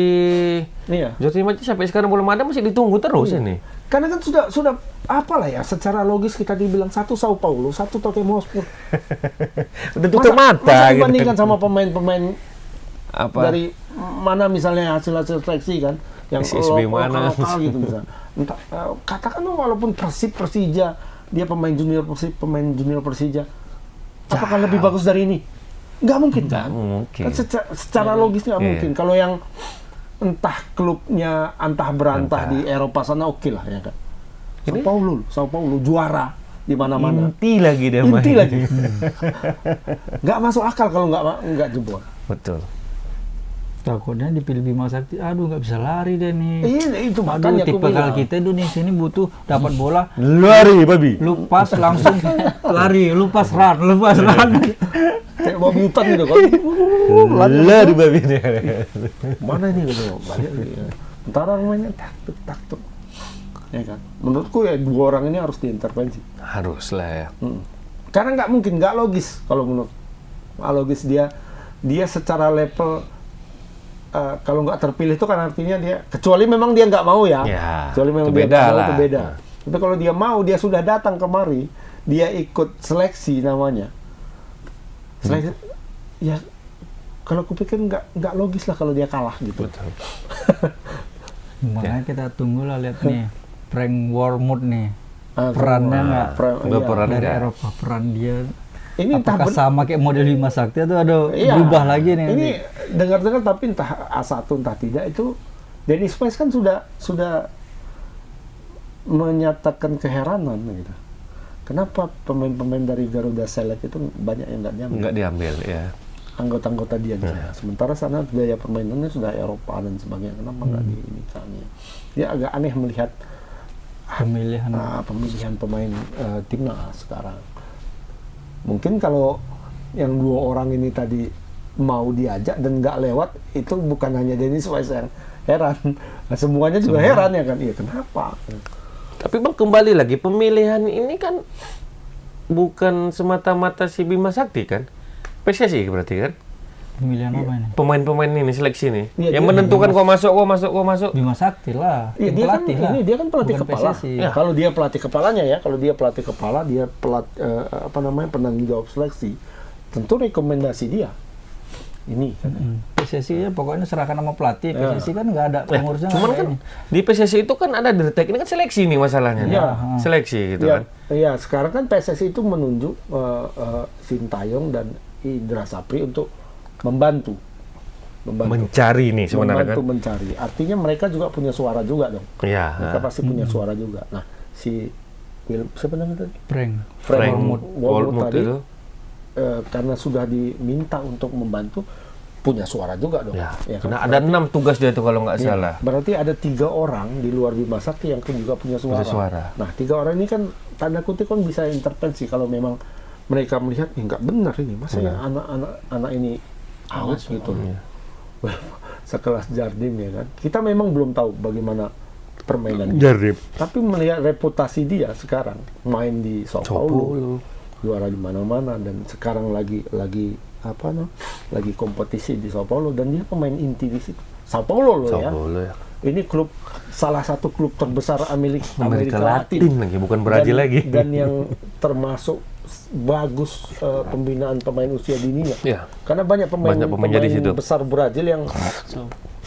Iya. Jose Maji sampai sekarang belum ada, masih ditunggu terus ini. Karena kan sudah apalah ya, secara logis kita dibilang satu Sao Paulo, satu Tottenham Hotspur. Udah tutup mata masa gitu. dibandingkan sama pemain-pemain Apa? dari mana misalnya hasil seleksi kan, yang SSB mana. lokal gitu misalnya. Entah, katakan walaupun Persija, dia pemain junior Persija, apakah lebih bagus dari ini? Nggak mungkin kan? mungkin. Kan secara logis nggak Iya. mungkin. Kalau yang entah klubnya antah berantah di Eropa sana oke lah ya kan. Sao Paulo juara di mana-mana. Inti lagi dia main. Inti lagi. Nggak masuk akal kalau nggak jebol. Betul. Takutnya dipilih Bima Sakti, aduh nggak bisa lari deh nih. Iya, itu Aduh, makanya aku tipe bilang. kita Indonesia ini butuh dapat bola, Lari babi. lu pas langsung lari, lu pas run. Kayak babi hutan gitu kan. Lari babi ini. Mana ini gitu, balik lagi. Ntar mainnya tak tuk. Ya kan. Menurutku ya dua orang ini harus diintervensi. Harus lah ya. Karena nggak mungkin, nggak logis kalau menurut. Nggak logis dia secara level kalau nggak terpilih itu kan artinya dia, kecuali memang dia nggak mau ya, Ya, kecuali memang itu dia beda nggak mau lah. itu beda. Tapi kalau dia mau, dia sudah datang kemari, dia ikut seleksi namanya. Seleksi, ya kalau kupikir nggak logis lah kalau dia kalah gitu. Betul. Makanya kita tunggulah lihat nih prank Wormwood nih. Ah, Perannya nggak Nggak iya. peran dari nggak? Eropa, peran dia Ini entah apakah sama kayak model Bima Sakti atau ada Iya. berubah lagi nih? Ini dengar-dengar tapi entah A1 entah tidak itu Dennis Wise kan sudah menyatakan keheranan gitu. Kenapa pemain-pemain dari Garuda Select itu banyak yang nggak diambil? Nggak diambil ya. Anggota-anggota dia di sana. Sementara sana biaya permainannya sudah Eropa dan sebagainya. Kenapa nggak di ini misalnya? Dia agak aneh melihat pemilihan pemain timnas sekarang. Mungkin kalau yang 2 orang ini tadi mau diajak dan nggak lewat, itu bukan hanya Dennis Wise yang heran. Nah, semuanya juga heran ya kan? Iya, kenapa? Tapi Bang, kembali lagi, pemilihan ini kan bukan semata-mata si Bima Sakti kan? PSSI berarti kan? Pemilihan apa ini? Pemain-pemain ini, seleksi nih. Iya, yang dia menentukan kok masuk. Bima Sakti lah. Iya, dia kan pelatih lah. ini dia kan pelatih Bukan kepala. PSSI. Ya, kalau dia pelatih kepalanya ya, kalau dia pelatih kepala, dia penanggung jawab seleksi. Tentu rekomendasi dia. Ini kan. PSSI ya pokoknya serahkan sama pelatih. PSSI kan nggak ada pengurusnya. Cuman nggak kan ada di PSSI itu kan ada dirtek, ini kan seleksi nih masalahnya. Iya. Seleksi gitu Iya, kan. iya, sekarang kan PSSI itu menunjuk Sintayong dan Indra Sapri untuk membantu. Mencari nih sebenarnya Membantu kan. mencari. Artinya mereka juga punya suara juga dong. Iya. Mereka pasti punya suara juga. Nah, si siapa namanya tadi? Prank. Frank Wormwood tadi itu. karena sudah diminta untuk membantu, punya suara juga dong. Ya, Ya kan? karena ada 6 tugas dia itu kalau nggak Iya, salah. berarti ada 3 orang di luar Bima Sakti yang juga punya suara. Punya suara. Nah, 3 orang ini kan tanda kutip kan bisa intervensi kalau memang mereka melihat nggak benar ini, masa ya anak ini out gitu. Sekelas Jardim ya kan. Kita memang belum tahu bagaimana permainan dia. Jarib. Tapi melihat reputasi dia sekarang main di Sao Paulo, juara di mana-mana dan sekarang lagi lagi kompetisi di Sao Paulo dan dia pemain inti di situ. Sao Paulo loh ya. Ya. Ini salah satu klub terbesar Amerika Latin lagi, bukan Brazil lagi. Dan yang termasuk bagus pembinaan pemain usia dininya. Iya. Karena banyak pemain di situ. besar Brazil yang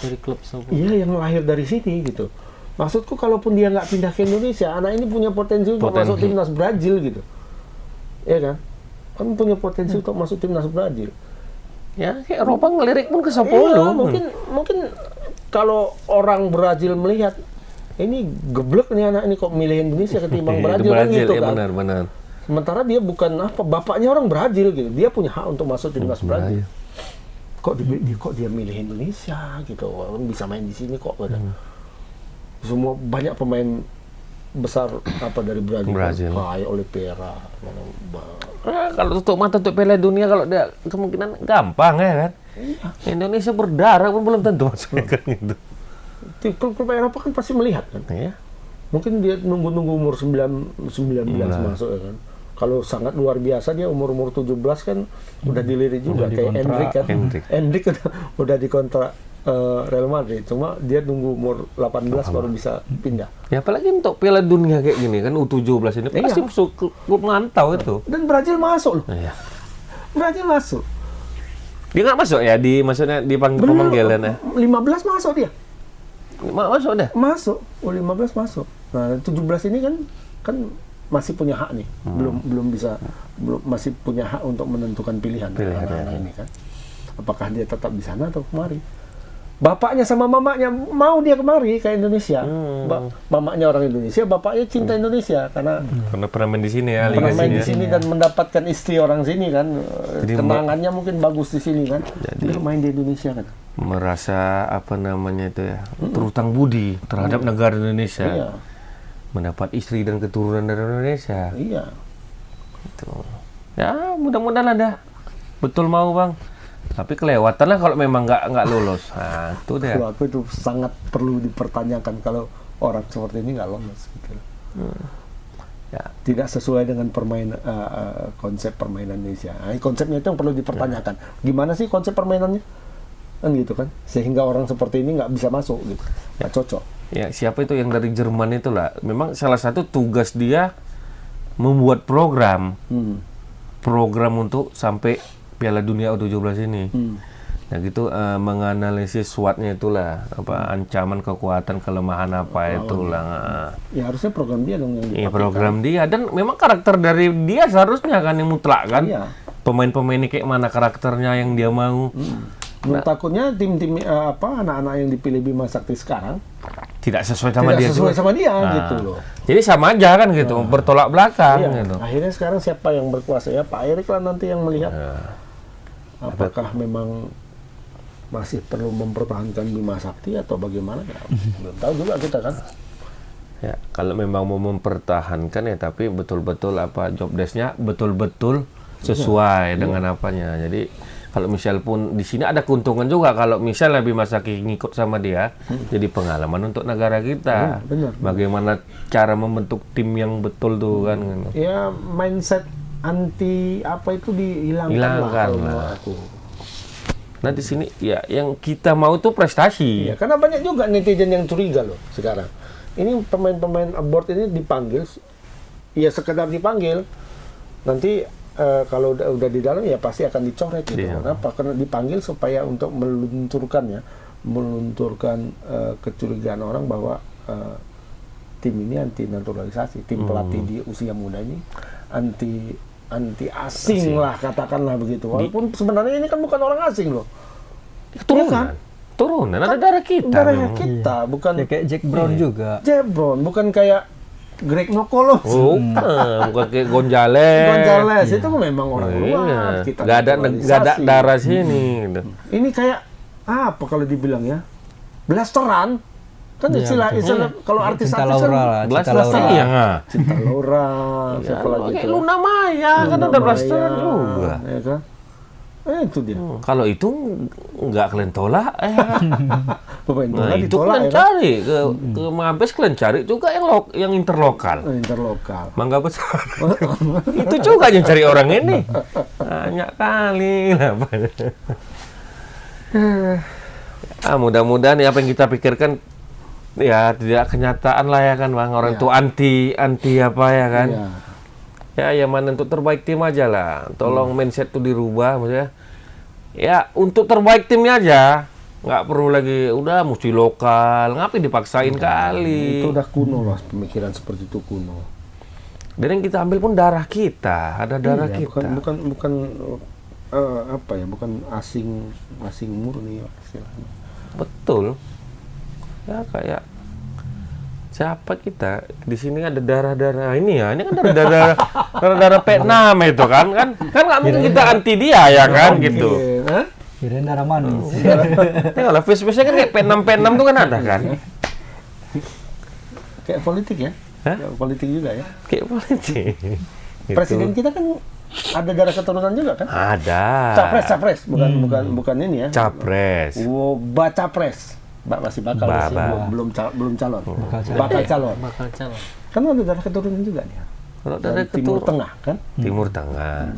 Dari klub Sao Paulo. iya yang lahir dari sini gitu. Maksudku kalaupun dia nggak pindah ke Indonesia, anak ini punya potensi untuk masuk timnas Brazil gitu. Iya kan? Kan punya potensi untuk masuk timnas Brazil. Ya, kayak Eropa ngelirik pun ke Sao Iya, Paulo. mungkin kalau orang Brazil melihat ini geblek nih anak ini kok milih Indonesia ketimbang Itu Brazil kan Brazil gitu ya, kan. benar. Sementara dia bukan bapaknya orang Brazil gitu. Dia punya hak untuk masuk timnas Brazil. Kok dia milih Indonesia gitu. Orang bisa main di sini kok gitu. Semua banyak pemain besar dari Brazil. Kayak Oliveira. Kalau tutup mata untuk Piala Dunia, kalau dia kemungkinan gampang ya kan. Indonesia berdarah pun belum tentu masuknya kan gitu. Klub Eropa kan pasti melihat kan. Iya. Mungkin dia nunggu umur 19 masuk ya kan. Kalau sangat luar biasa dia umur 17 kan udah dilirik juga kayak Endrick kan. Endrick udah dikontrak Real Madrid. Cuma dia nunggu umur 18 baru bisa pindah. Ya apalagi untuk Piala Dunia kayak gini kan U17 ini pasti masuk klub mantau itu. Dan Brazil masuk loh. Iya. Brazil masuk. Dia nggak masuk ya maksudnya di pemanggilan ya. 15 masuk dia. Masuk dah. Masuk. 15 masuk. Nah, 17 ini kan masih punya hak nih. Belum masih punya hak untuk menentukan pilihan anak-anak ini kan. Apakah dia tetap di sana atau kemari? Bapaknya sama mamanya mau dia kemari ke Indonesia. Mamanya orang Indonesia, bapaknya cinta Indonesia karena pernah main di sini ya, pernah main di sini dan mendapatkan istri orang sini kan. Jadi kenangannya mungkin bagus di sini kan. Dia main di Indonesia kan. Merasa itu ya, berutang budi terhadap negara Indonesia. Iya. Mendapat istri dan keturunan dari Indonesia. Iya. Gitu. Ya, mudah-mudahan ada. Betul mau, Bang. Tapi kelewatan lah kalau memang nggak lulus. Nah, itu deh. Kalau aku itu sangat perlu dipertanyakan kalau orang seperti ini nggak lolos gitu. Ya. Tidak sesuai dengan konsep permainan Indonesia. Nah, konsepnya itu yang perlu dipertanyakan. Gimana sih konsep permainannya? kan gitu kan, sehingga orang seperti ini nggak bisa masuk gitu, nggak cocok. Ya, siapa itu yang dari Jerman itu lah. Memang salah satu tugas dia membuat program untuk sampai Piala Dunia U17 ini. Nah gitu menganalisis SWOT-nya itulah, ancaman, kekuatan, kelemahan apa itulah. Ya harusnya program dia dong yang Iya, dipakai. program dia, dan memang karakter dari dia seharusnya kan yang mutlak kan. Iya. Pemain-pemain ini kayak mana karakternya yang dia mau. Takutnya tim-tim anak-anak yang dipilih Bima Sakti sekarang Tidak sesuai sama tidak dia sesuai juga. sama dia Nah, gitu loh. Jadi sama aja kan gitu, bertolak belakang Iya. gitu. Akhirnya sekarang siapa yang berkuasa ya, Pak Erik lah nanti yang melihat apakah memang masih perlu mempertahankan Bima Sakti atau bagaimana ya. Belum tahu juga kita kan. Ya, kalau memang mau mempertahankan ya, tapi betul-betul job desk-nya betul-betul sesuai dengan apanya. Jadi kalau misal pun di sini ada keuntungan juga kalau misalnya Bima Sakti ngikut sama dia, jadi pengalaman untuk negara kita. benar. Bagaimana cara membentuk tim yang betul tuh kan. Ya mindset anti apa itu dihilangkan Hilangkan kalau lah. menurut aku. Nah di sini ya yang kita mau tuh prestasi. Iya, karena banyak juga netizen yang curiga loh sekarang. Ini pemain-pemain abort ini dipanggil, ya sekedar dipanggil. Nanti kalau udah di dalam ya pasti akan dicoret gitu. Iya. Kenapa? Karena dipanggil supaya untuk melunturkan kecurigaan orang bahwa tim ini anti naturalisasi, tim pelatih di usia muda ini anti asing lah, katakanlah begitu. Walaupun sebenarnya ini kan bukan orang asing loh. Turunan. Turunan ada darah kita. Darah memang. kita, bukan Ya kayak Jack Brown juga. Jebron, bukan kayak Greg Nokolo. Bukan kayak Gonzales. Gonzales itu memang orang luar. Iya. Kita Nggak ada naturalisasi. darah sini. Gitu. Ini kayak apa kalau dibilang ya? Blasteran. Kan Iya, istilah kalau Cinta artis-artis Laura kan lah, Belas Cinta Laura. iya nggak? Cinta Laura, siapa lagi Kayak itu? Luna Maya kan Luna ada Maya, blasteran juga. Ya kan? Itu dia. Kalau itu nggak kalian tolak, Pemain nah bola itu ditolak kalian ya kan? cari ke Mabes, kalian cari juga yang interlokal. Interlokal. Mangga besar. Itu juga yang cari orang ini. Banyak kali lah. Mudah-mudahan ya apa yang kita pikirkan ya tidak kenyataan lah ya kan Bang. Orang Ya. tuh anti apa ya kan. Iya. Ya yang mana untuk terbaik tim aja lah. Tolong mindset tuh dirubah maksudnya. Ya untuk terbaik timnya aja. Nggak perlu lagi udah mesti lokal. Ngapain dipaksain kali. Itu udah kuno loh, pemikiran seperti itu kuno. Dan yang kita ambil pun darah kita, ada darah Iya, kita. bukan apa ya, bukan asing murni istilahnya. Betul. Ya kayak siapa kita di sini ada darah-darah ini ya. Ini kan darah P6 itu kan nggak mungkin kita anti dia ya kan gitu. Hah? Kirain darah manis. Ini kalau face-face-nya kan kayak P6 tuh kan ada kan. Kayak politik ya? Hah? Kayak politik juga ya. Kayak politik. Gitu. Presiden kita kan ada darah keturunan juga kan? Ada. Capres, bukan ini ya. Capres. Baca pres. Masih bakal masih belum calon. Bakal calon. Bakal calon. Kan ada darah keturunan juga dia. Kalau dari Timur Tengah kan? Timur Tengah.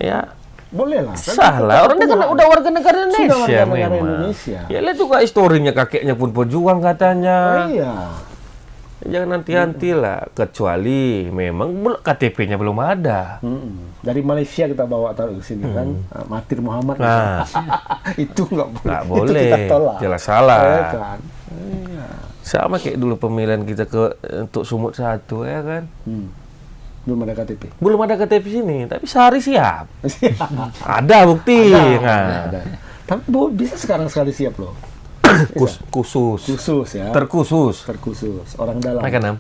Ya, Boleh lah. Kan sah lah. Orang dia kan udah warga negara Indonesia warga negara memang. Indonesia. Ya lihat juga historinya, kakeknya pun pejuang katanya. Iya. Jangan nanti-nanti lah, kecuali memang KTP-nya belum ada. Dari Malaysia kita bawa taruh ke sini kan, Mahathir Muhammad. Nah. Itu nggak boleh. Nggak Itu boleh. kita tolak. Jelas salah. Ya kan? Iya. Sama kayak dulu pemilihan kita untuk Sumut 1 ya kan. Belum ada KTP. Belum ada KTP sini, tapi sehari siap. Ada bukti. Nah. Ada. Tapi bisa sekarang sekali siap loh. Khusus. Khusus ya. Terkhusus. Terkhusus. Orang dalam. Nah, kan, Am?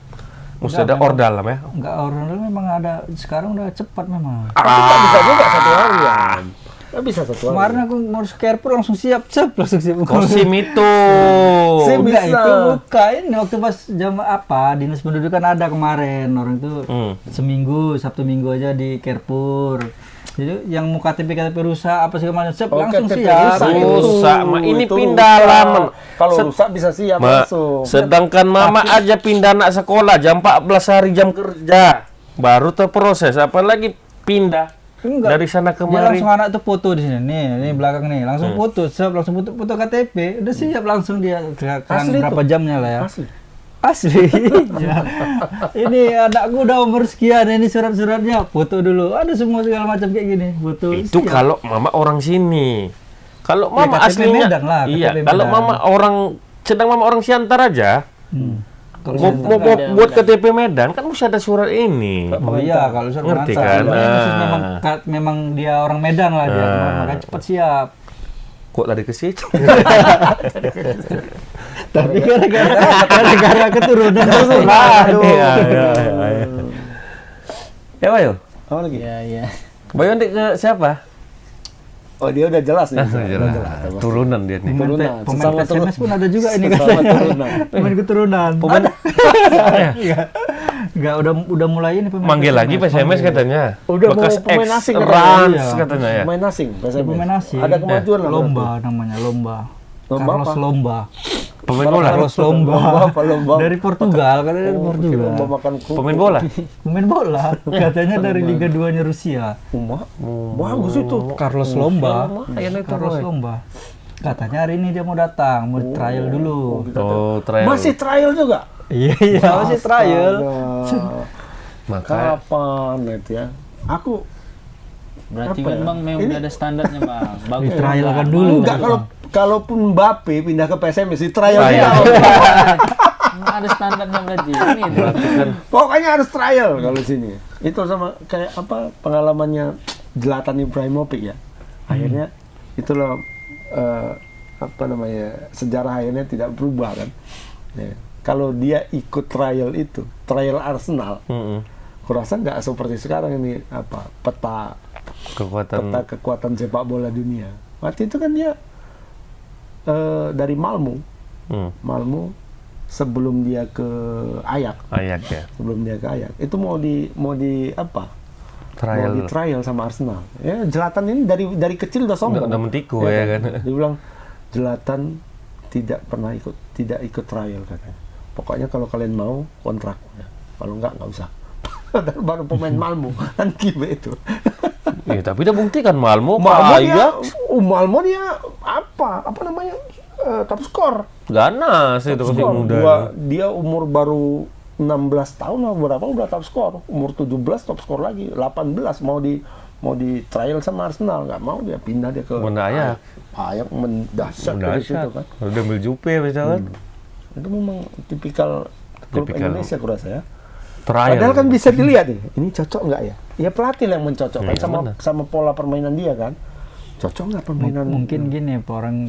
Mesti ada or dalam ya. Enggak, orang dulu memang ada, sekarang udah cepat memang. Tapi nggak bisa juga satu hari ya. Nggak bisa satu hari. Kemarin aku mau ke Carrefour langsung siap. Kosim itu. Sim. Enggak, bisa. itu bukan. Waktu pas jam apa, dinas pendidikan ada kemarin. Orang itu seminggu, Sabtu Minggu aja di Carrefour. Jadi yang mau KTP rusak apa segala macam siap, langsung KTP siap. Rusak, Ma. Ini Itu pindah rusak. alamat. Kalau rusak bisa siap langsung. Sedangkan mama aja pindah anak sekolah jam 14 hari jam kerja baru terproses, apalagi pindah Enggak. dari sana Dia kemari. langsung anak tuh foto di sini. Nih belakang nih. Langsung foto, langsung foto KTP. Udah siap langsung dia sekarang Asli berapa tuh? jamnya lah ya. Asli. Asli. Ya. Ini anakku udah umur sekian, ini surat-suratnya. Foto dulu. Ada semua segala macam kayak gini. Foto. Itu siap. kalau mama orang sini. Kalau mama KTP aslinya, Medan lah, iya. KTP Kalau Medan. mama orang, sedang mama orang Siantar aja, Kalau mau Siantar mau buat KTP Medan kan mesti ada surat ini. Oh iya, kalau surat Ngerti pengantar. kan? Ini khusus Ah. memang dia orang Medan lah dia, maka cepat siap. Kok lari ke situ? Tapi gara-gara keturunan terserah. Iya, iya, iya. Ya, Bayu. Apa lagi? Iya. Bayu nanti ke siapa? Oh, dia udah jelas nih. Turunan dia nih. Turunan. Pemain Sesama PSMS pun ada juga ini Sesama katanya. turunan. Pemain keturunan. Pemain Enggak, udah mulai ini pemain manggil lagi PSMS katanya. Udah mau Bekas pemain ex asing katanya. Rans Iya. katanya ya. Pemain asing, PSMS. Pemain asing. Ada kemajuan lah. Lomba namanya, lomba. Lomba Carlos apa? Lomba. Pemain bola. Carlos Lomba. Lomba. Dari Portugal, katanya dari Portugal. Lomba makan kuku. Pemain bola. Pemain bola, katanya dari Liga 2-nya Rusia. Bagus itu. Carlos Lomba. Lumayan itu, Carlos Boy. Lomba. Katanya hari ini dia mau datang, mau trial dulu. Oh, trial. Masih trial juga. Iya, masih trial. Astaga. Maka Kapan itu ya? Aku Berarti Apa kan ya? Bang memang udah ada standarnya Bang. Bagus. Di trial kan dulu. enggak kalaupun Mbappe pindah ke PSMS di trial Trial. dia. Memang ada standarnya berarti. Ini itu. Pokoknya harus trial kalau di sini. Itu sama kayak apa pengalamannya Zlatan Ibrahimovic ya. Akhirnya itulah apa namanya sejarah akhirnya tidak berubah kan. Ya. Kalau dia ikut trial itu, trial Arsenal, kurasa nggak seperti sekarang ini apa peta kekuatan sepak bola dunia. Waktu itu kan dia dari Malmo, sebelum dia ke Ajax, ya. sebelum dia ke Ajax, itu mau di apa? Trial. Mau di trial sama Arsenal. Ya, Zlatan ini dari kecil udah sombong. Udah mentiku ya kan. Dia bilang Zlatan tidak ikut trial katanya. Pokoknya kalau kalian mau kontrak, kalau nggak usah. Baru pemain Malmo kan kibe itu. Iya, tapi dia buktikan Malmo Malmo dia apa namanya top skor. ganas itu masih muda. Dia umur baru 16 tahun atau berapa udah top skor. Umur 17 top skor lagi. 18 mau di trial sama Arsenal, nggak mau dia pindah dia ke Ajax. Ajax mendahsyat dari situ kan. Udah ambil Jupe misalkan. Itu memang tipikal klub Indonesia kurasa ya. Trial. Padahal kan bisa dilihat nih, ini cocok nggak ya? Ya pelatih yang mencocokkan Iya, sama pola permainan dia kan. Cocok nggak permainan? Mungkin gini orang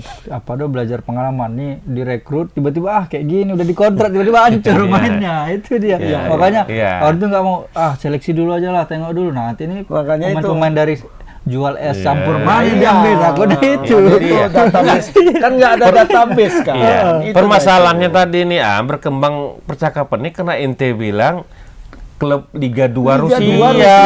belajar pengalaman nih direkrut tiba-tiba kayak gini udah dikontrak tiba-tiba hancur mainnya itu dia. Iya, Makanya iya. orang tuh nggak mau seleksi dulu aja lah tengok dulu nanti ini Makanya itu. pemain dari jual es Iya. campur main Iya. diambil takutnya itu. Itu database kan nggak ada database kan. Iya. Itu Permasalahannya tadi nih berkembang percakapan ini karena ente bilang klub Liga 2 Liga Rusia. 2 Rusia.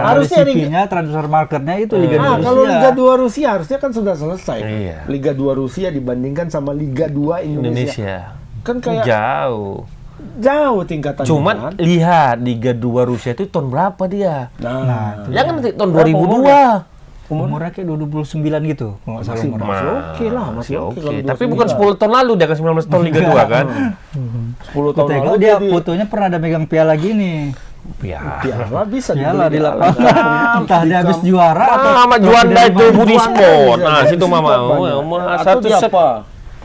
Harusnya Harusnya CV-nya transfer marketnya itu Liga 2 Rusia. kalau Liga 2 Rusia harusnya kan sudah selesai. Iya. Liga 2 Rusia dibandingkan sama Liga 2 Indonesia. Indonesia. Kan kayak Jauh. tingkatannya. Cuman kan? lihat Liga 2 Rusia itu tahun berapa dia? Nah, Jangan nanti tahun Berapa 2002. Umurnya kayak 29 gitu kalau nggak salah masih umurnya. oke lah, masih oke. kalau Tapi 29. bukan 10 tahun lalu dia kan 19 tahun Liga 2 kan? 10 tahun Tengok lalu dia di fotonya pernah ada megang piala gini. Ya. piala bisa Piala dibeli di lapangan. Entah dia habis juara atau Mama Juanda itu Budi Juanda Sport. bisa, Nah, Budi situ Mama. Sport banyak. Atau Satu di set. apa?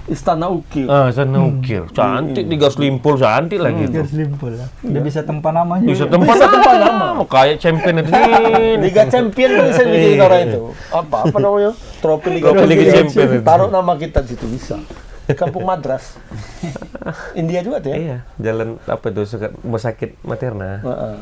Istana Ukir. Sana ukir. Cantik di gas limpul cantik lagi itu. Garis limpul lah. Udah bisa tempat namanya. Bisa tempat nama. Kayak champion itu. Liga Champion tuh bisa bikin orang itu. Apa namanya? Trofi Liga Champion itu. Taruh nama kita di situ bisa. Kampung Madras. India juga tuh ya. Iya, jalan apa itu rumah sakit Materna. Heeh.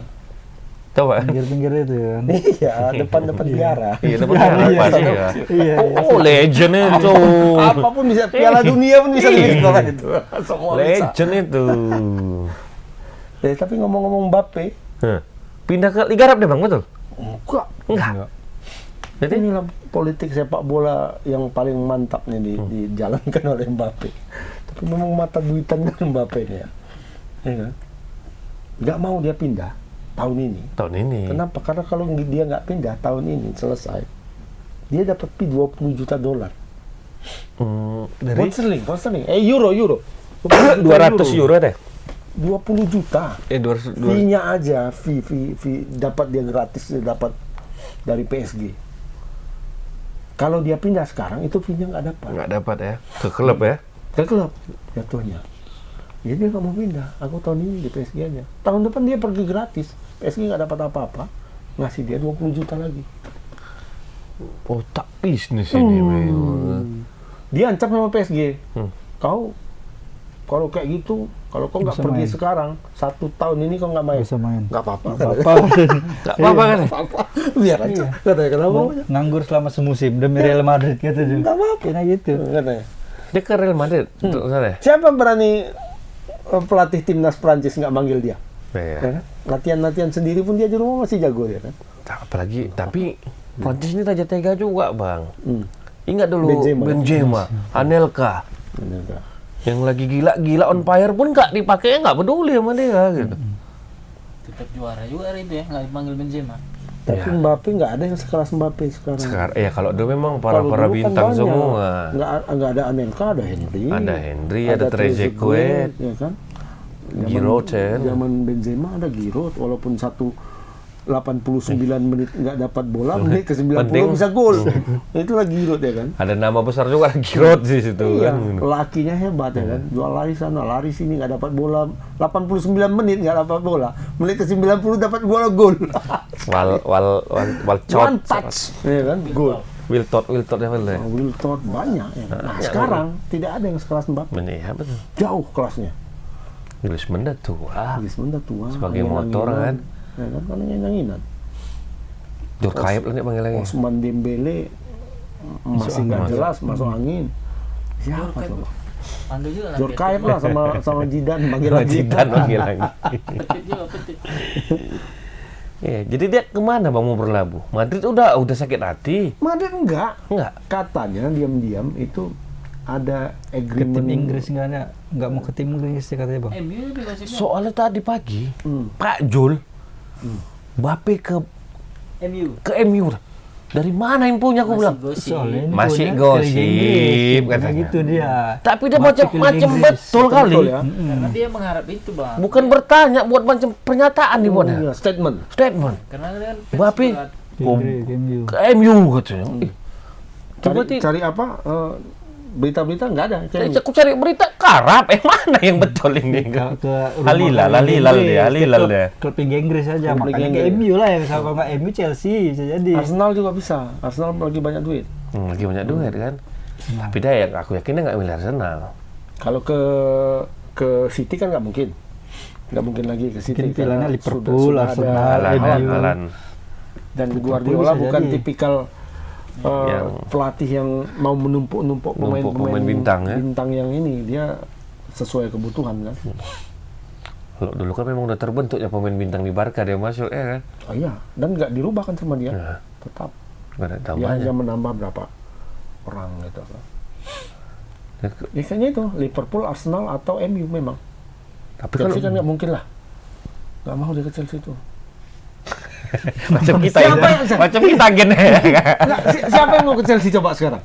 Coba. Pinggir-pinggir itu ya. Iya, depan biara. Iya, depan apa sih ya? Iya. Oh, legend itu. Apapun bisa, Piala Dunia pun bisa dibikin orang itu. Semua bisa. Legend itu. Tapi ngomong-ngomong Mbappe, Pindah ke Liga Arab deh, Bang, betul? enggak. Jadi inilah politik sepak bola yang paling mantap nih dijalankan oleh Mbappe. Tapi memang mata duitan kan Mbappe ini ya. Iya kan? Nggak mau dia pindah. tahun ini. Tahun ini. Kenapa? Karena kalau dia nggak pindah tahun ini selesai, dia dapat fee $20 juta. Dari Pound sterling. Euro. 200 euro deh. 20 juta. 200. Fee-nya aja, fee dapat dia gratis, dia dapat dari PSG. Kalau dia pindah sekarang itu fee-nya nggak dapat. Nggak dapat ya. Ke klub ya. Ke klub jatuhnya. Jadi dia nggak mau pindah. Aku tahun ini di PSG aja. Tahun depan dia pergi gratis. PSG nggak dapat apa-apa. Ngasih dia 20 juta lagi. Otak bisnis ini memang. Dia ancam sama PSG. Kau kalau kayak gitu, kalau kau nggak Bisa pergi main. sekarang, 1 tahun ini kau nggak main. Bisa main. Nggak apa-apa. Apa? Nggak apa-apa kan? Apa-apa. Biar aja. Katanya kenapa? Nganggur selama semusim demi Real Madrid gitu juga. Nggak apa-apa. Kayaknya gitu. Katanya. Dia ke Real Madrid. Untuk sana. Siapa berani pelatih timnas Prancis nggak manggil dia? Ya. Ya kan? Latihan-latihan sendiri pun dia di rumah masih jago dia kan. Apalagi, tapi Prancis ini raja tega juga, Bang. Ingat dulu Benzema. Benzema, Anelka, Benar. yang lagi gila-gila on fire pun nggak dipakai, nggak peduli sama dia gitu. Tetap juara juga hari itu ya, nggak dipanggil Benzema. Tapi Ya. Mbappe nggak ada yang sekelas Mbappe sekarang. Sekarang, ya kalau dulu memang Kalau para dulu kan bintang banyak. semua. Nggak ada Anelka, ada Henry. Ada Henry, ada Trezeguet, ya kan. Giroud, Zaman Benzema ada Giroud, walaupun 89 menit nggak dapat bola, menit ke 90 Penting. bisa gol. Itulah Giroud ya kan. ada nama besar juga Giroud di situ Iya, kan. lakinya hebat ya kan. Jual lari sana, lari sini nggak dapat bola. 89 menit nggak dapat bola. Menit ke 90 dapat bola gol. Wal One Chot, touch, ya kan, gol. Wiltord ya betul. Wiltord banyak ya. Nah, sekarang tidak ada yang sekelas Mbappe. Ya betul. Jauh kelasnya. Griezmann dah tua. Griezmann udah tua. Sebagai angin-anginan. motor kan. Ya kan, kan angin-anginan. Durkheim lah nih panggil lagi. Ousmane Dembele masih nggak jelas, masuk angin. Siapa tuh? Panggil juga lah. Durkheim lah sama Zidane panggil lagi. Zidane panggil lagi. Petit juga, petit. Ya, jadi dia kemana Bang mau berlabuh? Madrid udah sakit hati. Madrid enggak. Enggak. Katanya diam-diam itu ada Ke agreement tim Inggris nggak mau ke tim Inggris sih katanya bang. MU tapi gosipnya. Soalnya tadi pagi Hmm. Pak Jul Mbappe ke MU. MU. Dari mana infonya aku bilang? Gosip. Soalnya ini Masih punya gosip, ke Liga Inggris, katanya. gitu dia. Tapi dia Masuk ke Liga macam-macam Inggris. betul kali. Betul ya. Karena dia mengharap itu bang. Bukan bertanya, buat macam pernyataan di mana? Iya, statement. Statement. Karena kan fans Mbappe berat. MU. ke MU katanya. Coba Cari apa? Berita-berita nggak ada. aku cari berita karap. Mana yang betul ini? Ke Halilal dia. Klub Liga Inggris aja. Klub Liga Makanya ke Inggris. MU lah ya. Kalau nggak MU Chelsea bisa jadi. Arsenal juga bisa. Arsenal lagi banyak duit. Lagi banyak duit kan. Tapi dia yang aku yakin dia nggak milih Arsenal. Kalau ke City kan nggak mungkin. Nggak mungkin lagi ke City. Mungkin pilihannya karena Liverpool, sudah Arsenal, ada MU. Alan. dan Guardiola bisa bukan jadi. tipikal pelatih yang mau menumpuk pemain bintang, ya. bintang yang ini. Dia sesuai kebutuhan kan. Kalau dulu kan memang udah terbentuk ya pemain bintang di Barca dia masuk ya kan. Oh iya, dan nggak dirubah kan sama dia. Nah. Tetap. Nggak ada Dia tambahnya. hanya menambah berapa orang gitu kan. Ya, Ya kayaknya itu Liverpool, Arsenal atau MU memang. Tapi kalau Chelsea kan nggak mungkin lah. Nggak mau dia ke Chelsea itu. macam kita Siapa itu, yang- macam kita gen ya. Nggak, siapa yang mau ke Chelsea coba sekarang?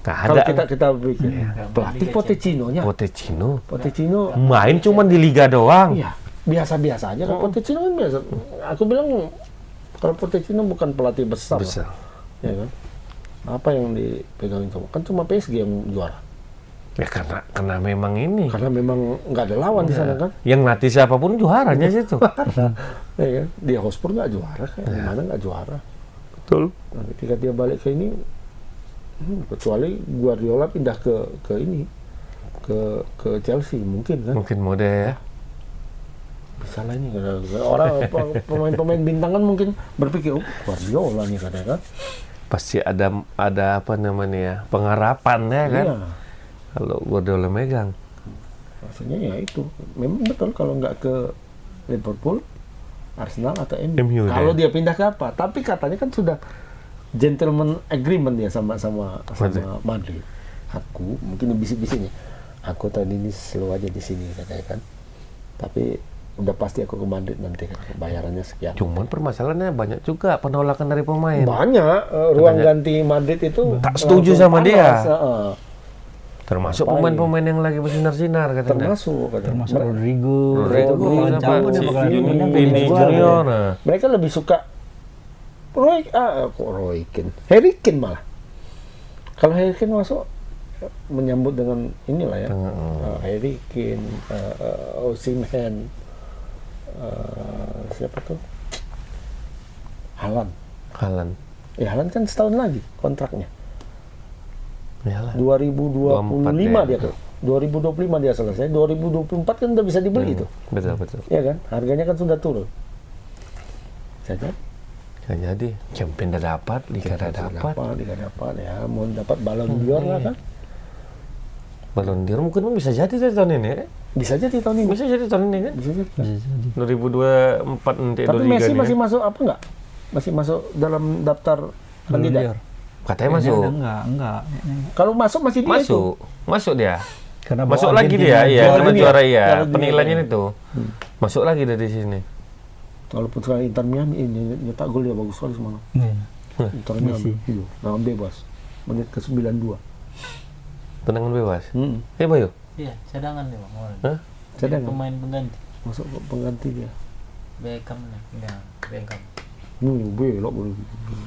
Nggak Kalau ada. kita pikir pelatih Pochettino-nya. Pochettino main cuman di liga doang. iya, biasa-biasa aja kan. Pochettino kan biasa. Aku bilang kalau Pochettino bukan pelatih besar. Besar. Ya kan? Apa yang dipegangin sama? Kan cuma PSG yang juara. Ya karena memang ini. Karena memang nggak ada lawan di sana kan. Yang latih siapapun juaranya situ. Ya kan? Dia Hotspur nggak juara kayak mana nggak juara. Betul. Nah, ketika dia balik ke ini, kecuali Guardiola pindah ke ini, ke Chelsea mungkin kan. Mungkin mode ya. Bisa lah ini orang pemain-pemain bintang kan mungkin berpikir Guardiola nih katanya kan. Pasti ada apa namanya ya, pengharapan ya kan. Iya. Kalau Guardiola megang. Maksudnya ya itu memang betul kalau nggak ke Liverpool, Arsenal atau MU. MU Kalau deh. dia pindah ke apa? Tapi katanya kan sudah gentleman agreement dia sama Madrid. Aku mungkin bisik-bisiknya. Aku tahun ini selalu aja di sini katanya kan. Tapi udah pasti aku ke Madrid nanti kan, bayarannya sekian. Cuman permasalahannya banyak juga penolakan dari pemain. Banyak ruang ganti Madrid itu Tak setuju langsung sama panas, dia. Termasuk Ngapain? pemain-pemain yang lagi bersinar-sinar katanya. Termasuk Rodrigo Rodrigo, Campur dia bakalan Vini Junior. Nah. mereka lebih suka Roy Keane, Harry Kane malah. Kalau Harry Kane masuk menyambut dengan inilah ya, Harry Kane, Osimhen, siapa tuh? Haaland. Haaland kan setahun lagi kontraknya. Iyalah. 2025 24 dia tuh. 2025 dia selesai. 2024 kan udah bisa dibeli tuh. Betul. Iya kan? Harganya kan sudah turun. Saja. Jadi champion udah dapat, Liga udah dapat. Liga dapat ya. Mau dapat Ballon d'Or lah kan? Ballon d'Or mungkin bisa jadi dari tahun ini kan? Bisa jadi tahun ini. Bisa jadi tahun ini kan? Bisa jadi. 2024 nanti Tapi 23 Messi nih. masih masuk apa enggak? Masih masuk dalam daftar kandidat. Katanya masuk. Enggak. Kalau masuk masih dia itu. Masuk dia. Karena Masuk bawa lagi Argentina dia, iya, juara karena dunia. juara ya. Juara dunia. Penilaiannya itu. Masuk lagi dari sini. Walaupun sekarang Inter Miami ini nyetak gol dia bagus sekali semalam. Iya. Inter Miami. Iya, lawan bebas. Menit ke 92. Tendangan bebas. Hmm. Bayu. Iya, cadangan dia bang. Hah? Cadangan. Pemain pengganti. Masuk pengganti dia. Beckham nih. Ya, Beckham. Belok boleh.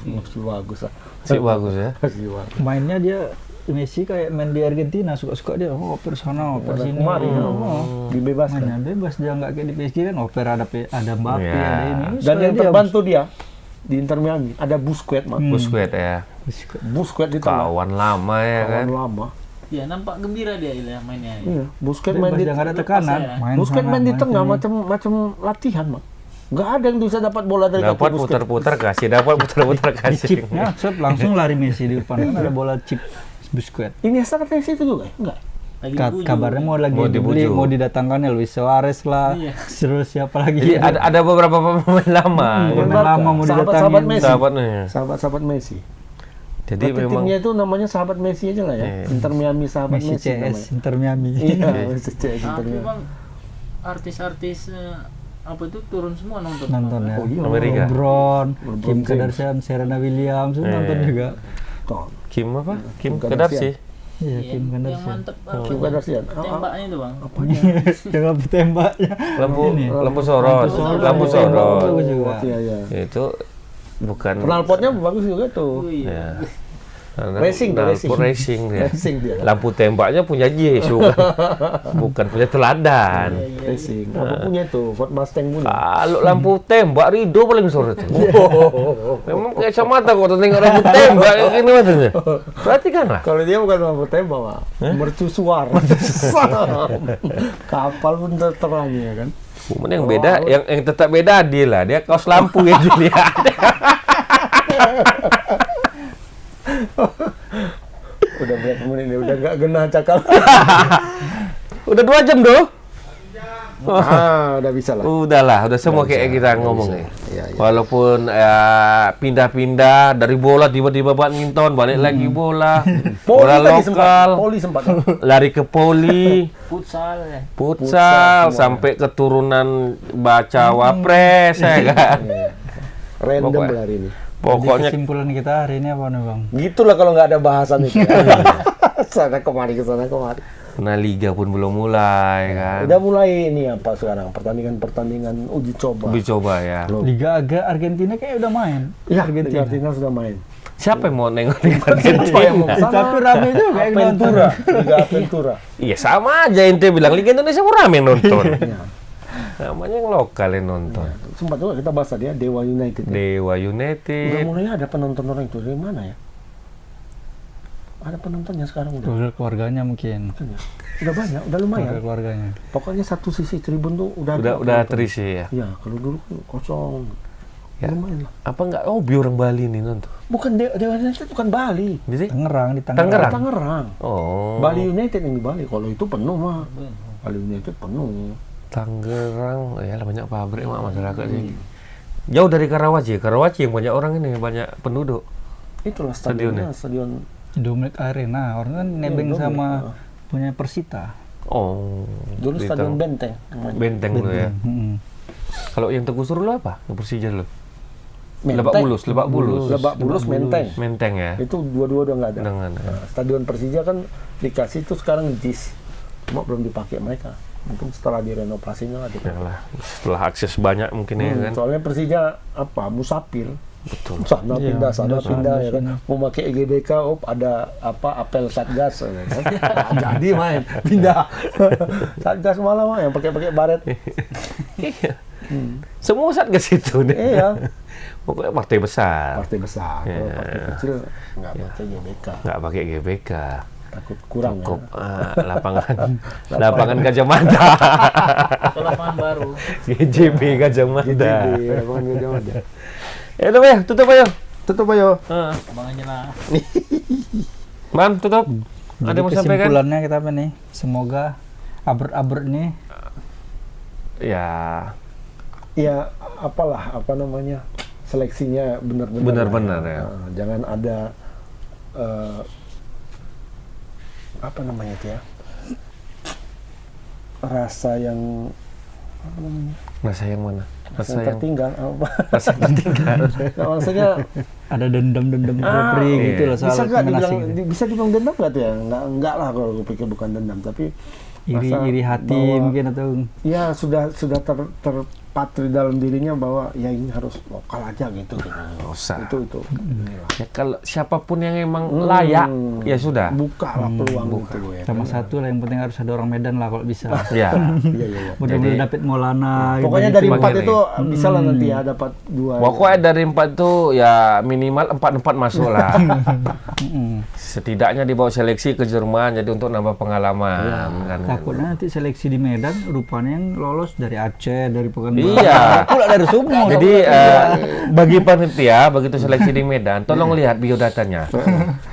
Masih bagus lah. Sih bagus ya. Masih bagus. Mainnya dia Messi kayak main di Argentina, suka-suka dia oper sana, oper sini. Kemarin dibebaskan. Mainnya bebas, dia nggak kayak di PSG kan oper ada Mbappe, Iya. ada ini. Dan Soalnya yang dia terbantu dia di Inter Miami ada Busquets, Mak. Busquets ya. Busquets di tengah. Kawan lama ya kan. Kawan lama. Iya, nampak gembira dia mainnya. Iya, Busquets main bebas, di dia nggak ada tekanan. ya. Main Busquets sana, main di tengah sini. macam latihan, Mak. Nggak ada yang bisa dapat bola dari kaki Dapat Busquets. putar-putar kasih, dapat putar-putar kasih. Chipnya, langsung lari Messi di depan kan ada bola chip Busquets. Iniesta katanya situ juga ya? Enggak. Lagi dibujuk. Kabarnya mau lagi Mau dibeli, dibujuk. mau didatangkan Luis Suarez lah, Iya. terus siapa lagi? Jadi ada beberapa pemain lama. Pemain lama mau Sahabat-sahabat didatangin. Messi. Sahabatnya. Sahabat-sahabat Messi. Jadi Berarti memang timnya itu namanya sahabat Messi aja lah ya. Iya. Inter Miami sahabat Messi Messi, namanya. CS Inter Miami. Iya, Messi CS Inter Tapi Miami. bang, artis-artis apa itu turun semua nonton. Nonton ya. Oh iya. Amerika. LeBron, LeBron Kim James. Kardashian, Serena Williams, semua nonton juga. Tuh. Kim apa? Kim Kim Kardashian. Iya, Iya, Kim yang Kardashian. mantep Kim Kardashian. tembaknya itu bang. Jangan tembaknya. Lampu sorot. Lampu sorot. Bagus juga. Iya, iya. Itu bukan Knalpotnya bagus juga tuh. Wih, ya. Racing, Knalpot racing dia. Racing dia. Lampu tembaknya punya Yesus bukan punya teladan. Racing. Apa punya tuh? Ford Mustang punya. Kalau lampu tembak Rido paling sorot. Memang kayak kacamata kok tengok lampu tembak kayak gini matanya. Perhatikanlah. Kalau dia bukan lampu tembak, Pak. Mercusuar. Kapal pun terang ya kan. Cuman yang beda, yang tetap beda dia lah. Dia kaos lampu yang dilihat. Udah berapa menit ini? Udah nggak genah cakap. Udah 2 jam doh. Udah bisa lah. Udahlah, udah semua kayak kita ngomong ya. Iya, iya. Walaupun pindah-pindah dari bola tiba-tiba badminton, balik lagi bola, bola tadi sempat. lokal, Poli sempat. lari ke poli, futsal ya. futsal, sampai keturunan baca wapres ya kan. Random Pokoknya. lah hari ini. Pokoknya Kesimpulan kita hari ini apa nih bang? Gitulah kalau nggak ada bahasan itu. Ya. Sana kemari ke sana kemari. nah liga pun belum mulai kan. Udah mulai ini apa sekarang? Pertandingan uji coba. Uji coba ya. Liga agak Argentina kayak udah main. Iya, Argentina. Argentina sudah main. Siapa yang mau nengok Liga Siapa yang Argentina? mau kesana? Tapi rame juga yang nonton. Aventura, Liga Aventura. Iya sama aja ente bilang Liga Indonesia mau rame nonton. Iya. Namanya yang lokal yang nonton. Sempat juga kita bahas tadi ya Dewa United. Ya. Dewa Udah United. mulai ada penonton orang itu dari mana ya? Ada penontonnya sekarang udah. Keluarganya mungkin. Udah banyak, udah lumayan. Keluarganya. Pokoknya satu sisi tribun tuh udah Udah terisi ya. Ya, kalau dulu kan kosong. Ya. Lumayan lah. Apa enggak hobi orang Bali nih nonton? Bukan Dewa United bukan Bali. Jadi Tangerang di Tangerang. Tangerang. oh. Bali United yang di Bali. Kalau itu penuh mah. Bali United penuh. Tangerang, ya lah banyak pabrik mak masyarakat sih. Jauh dari Karawaci. Karawaci yang banyak orang ini, banyak penduduk. Itulah Stadionnya. stadion. Dominic Arena. Orang kan nebeng Dominic, sama punya Persita. Oh. Dulu di Stadion tahun- Benteng. Benteng dulu ya. Mm-mm. Kalau yang tergusur dulu apa? Yang Persija dulu. Menteng. Lebak Bulus, Lebak Bulus. Lebak Bulus, Menteng. Menteng ya. Itu dua-dua udah nggak ada. Dengan Nah, Stadion Persija kan dikasih itu sekarang JIS. Cuma belum dipakai mereka. Mungkin setelah direnovasinya lah dipakai. lah, setelah akses banyak mungkin ya kan. Soalnya Persija musafir. Betul. Sana Iya, pindah, sana pindah pindah sana, ya kan. Mau pakai GBK, ada apel Satgas ya kan. Nggak jadi main, pindah. Satgas malah mah yang pakai baret. Iya. Semua Satgas itu deh. Iya, Pokoknya partai besar. partai besar. Kalau Iya. partai kecil nggak pakai GBK. Nggak pakai GBK. Takut kurang Cukup ya. lapangan Gajah Mada. Atau lapangan baru. GJB Gajah Mada. GTB, lapangan Gajah Mada. Ya udah ya, tutup ayo. Tutup ayo. Bang aja lah. Man, tutup. Jadi Ada yang mau sampaikan? kesimpulannya kita apa nih? Semoga abert-abert ini Ya, Ya apalah apa namanya seleksinya benar-benar. Benar-benar, lah ya. Nah, jangan ada apa namanya itu ya rasa yang apa namanya rasa yang mana? rasa yang tertinggal apa Rasa yang tertinggal. nah, maksudnya ada dendam-dendam referee iya. gitu loh soal bisa nggak pemain dibilang asing. bisa dibilang dendam nggak tuh ya nggak lah kalau gue pikir bukan dendam tapi rasa Iri hati bahwa- mungkin atau ya sudah terpatri dalam dirinya bahwa ya ini harus lokal aja gitu. Nggak usah. Itu inilah. Ya, kalau siapapun yang emang layak, ya sudah. Buka lah peluang itu ya. sama satu lah yang penting harus ada orang Medan lah kalau bisa. Ya. Iya. Mudah-mudahan dapat Maulana. Pokoknya gitu. dari Bagian 4 ini. itu bisa lah nanti ya dapat 2. Pokoknya dari 4 itu ya minimal 4 masuk lah. Mm-mm. Setidaknya dibawa seleksi ke Jerman jadi untuk nambah pengalaman kan. Takutnya nanti seleksi di Medan rupanya yang lolos dari Aceh, dari Pekanbaru. Iya. Pula dari Sumur. Jadi bagi panitia begitu seleksi di Medan, tolong lihat biodatanya.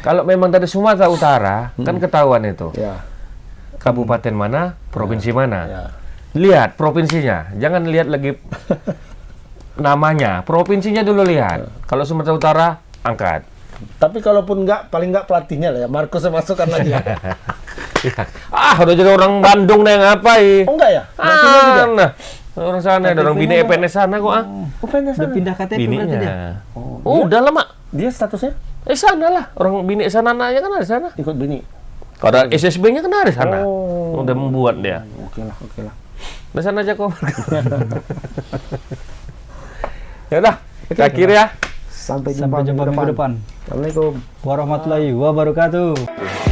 Kalau memang dari Sumatera Utara, kan ketahuan itu. Ya. Kabupaten mana, provinsi mana. Ya. Lihat provinsinya, jangan lihat lagi namanya. Provinsinya dulu lihat. Kalau Sumatera Utara, angkat. Tapi kalaupun paling nggak pelatihnya lah ya. Marcos masukkan lagi. Udah jadi orang Bandung deh ngapain? Oh enggak ya? Pelatihnya juga? Nah, orang sana, ada orang bini EPNS sana kok. Oh, pengen Udah sana. pindah KTP berarti dia. Bininya. Oh, udah lama. Dia statusnya Sana lah, orang bini sana aja kan ada sana. ikut bini. Kalau ada SSB-nya kan ada sana. Oh. Udah membuat dia. Oke lah. Di sana aja kok. Ya udah, kita akhiri ya. Sampai Sampai jumpa minggu depan. Assalamualaikum. Warahmatullahi wabarakatuh.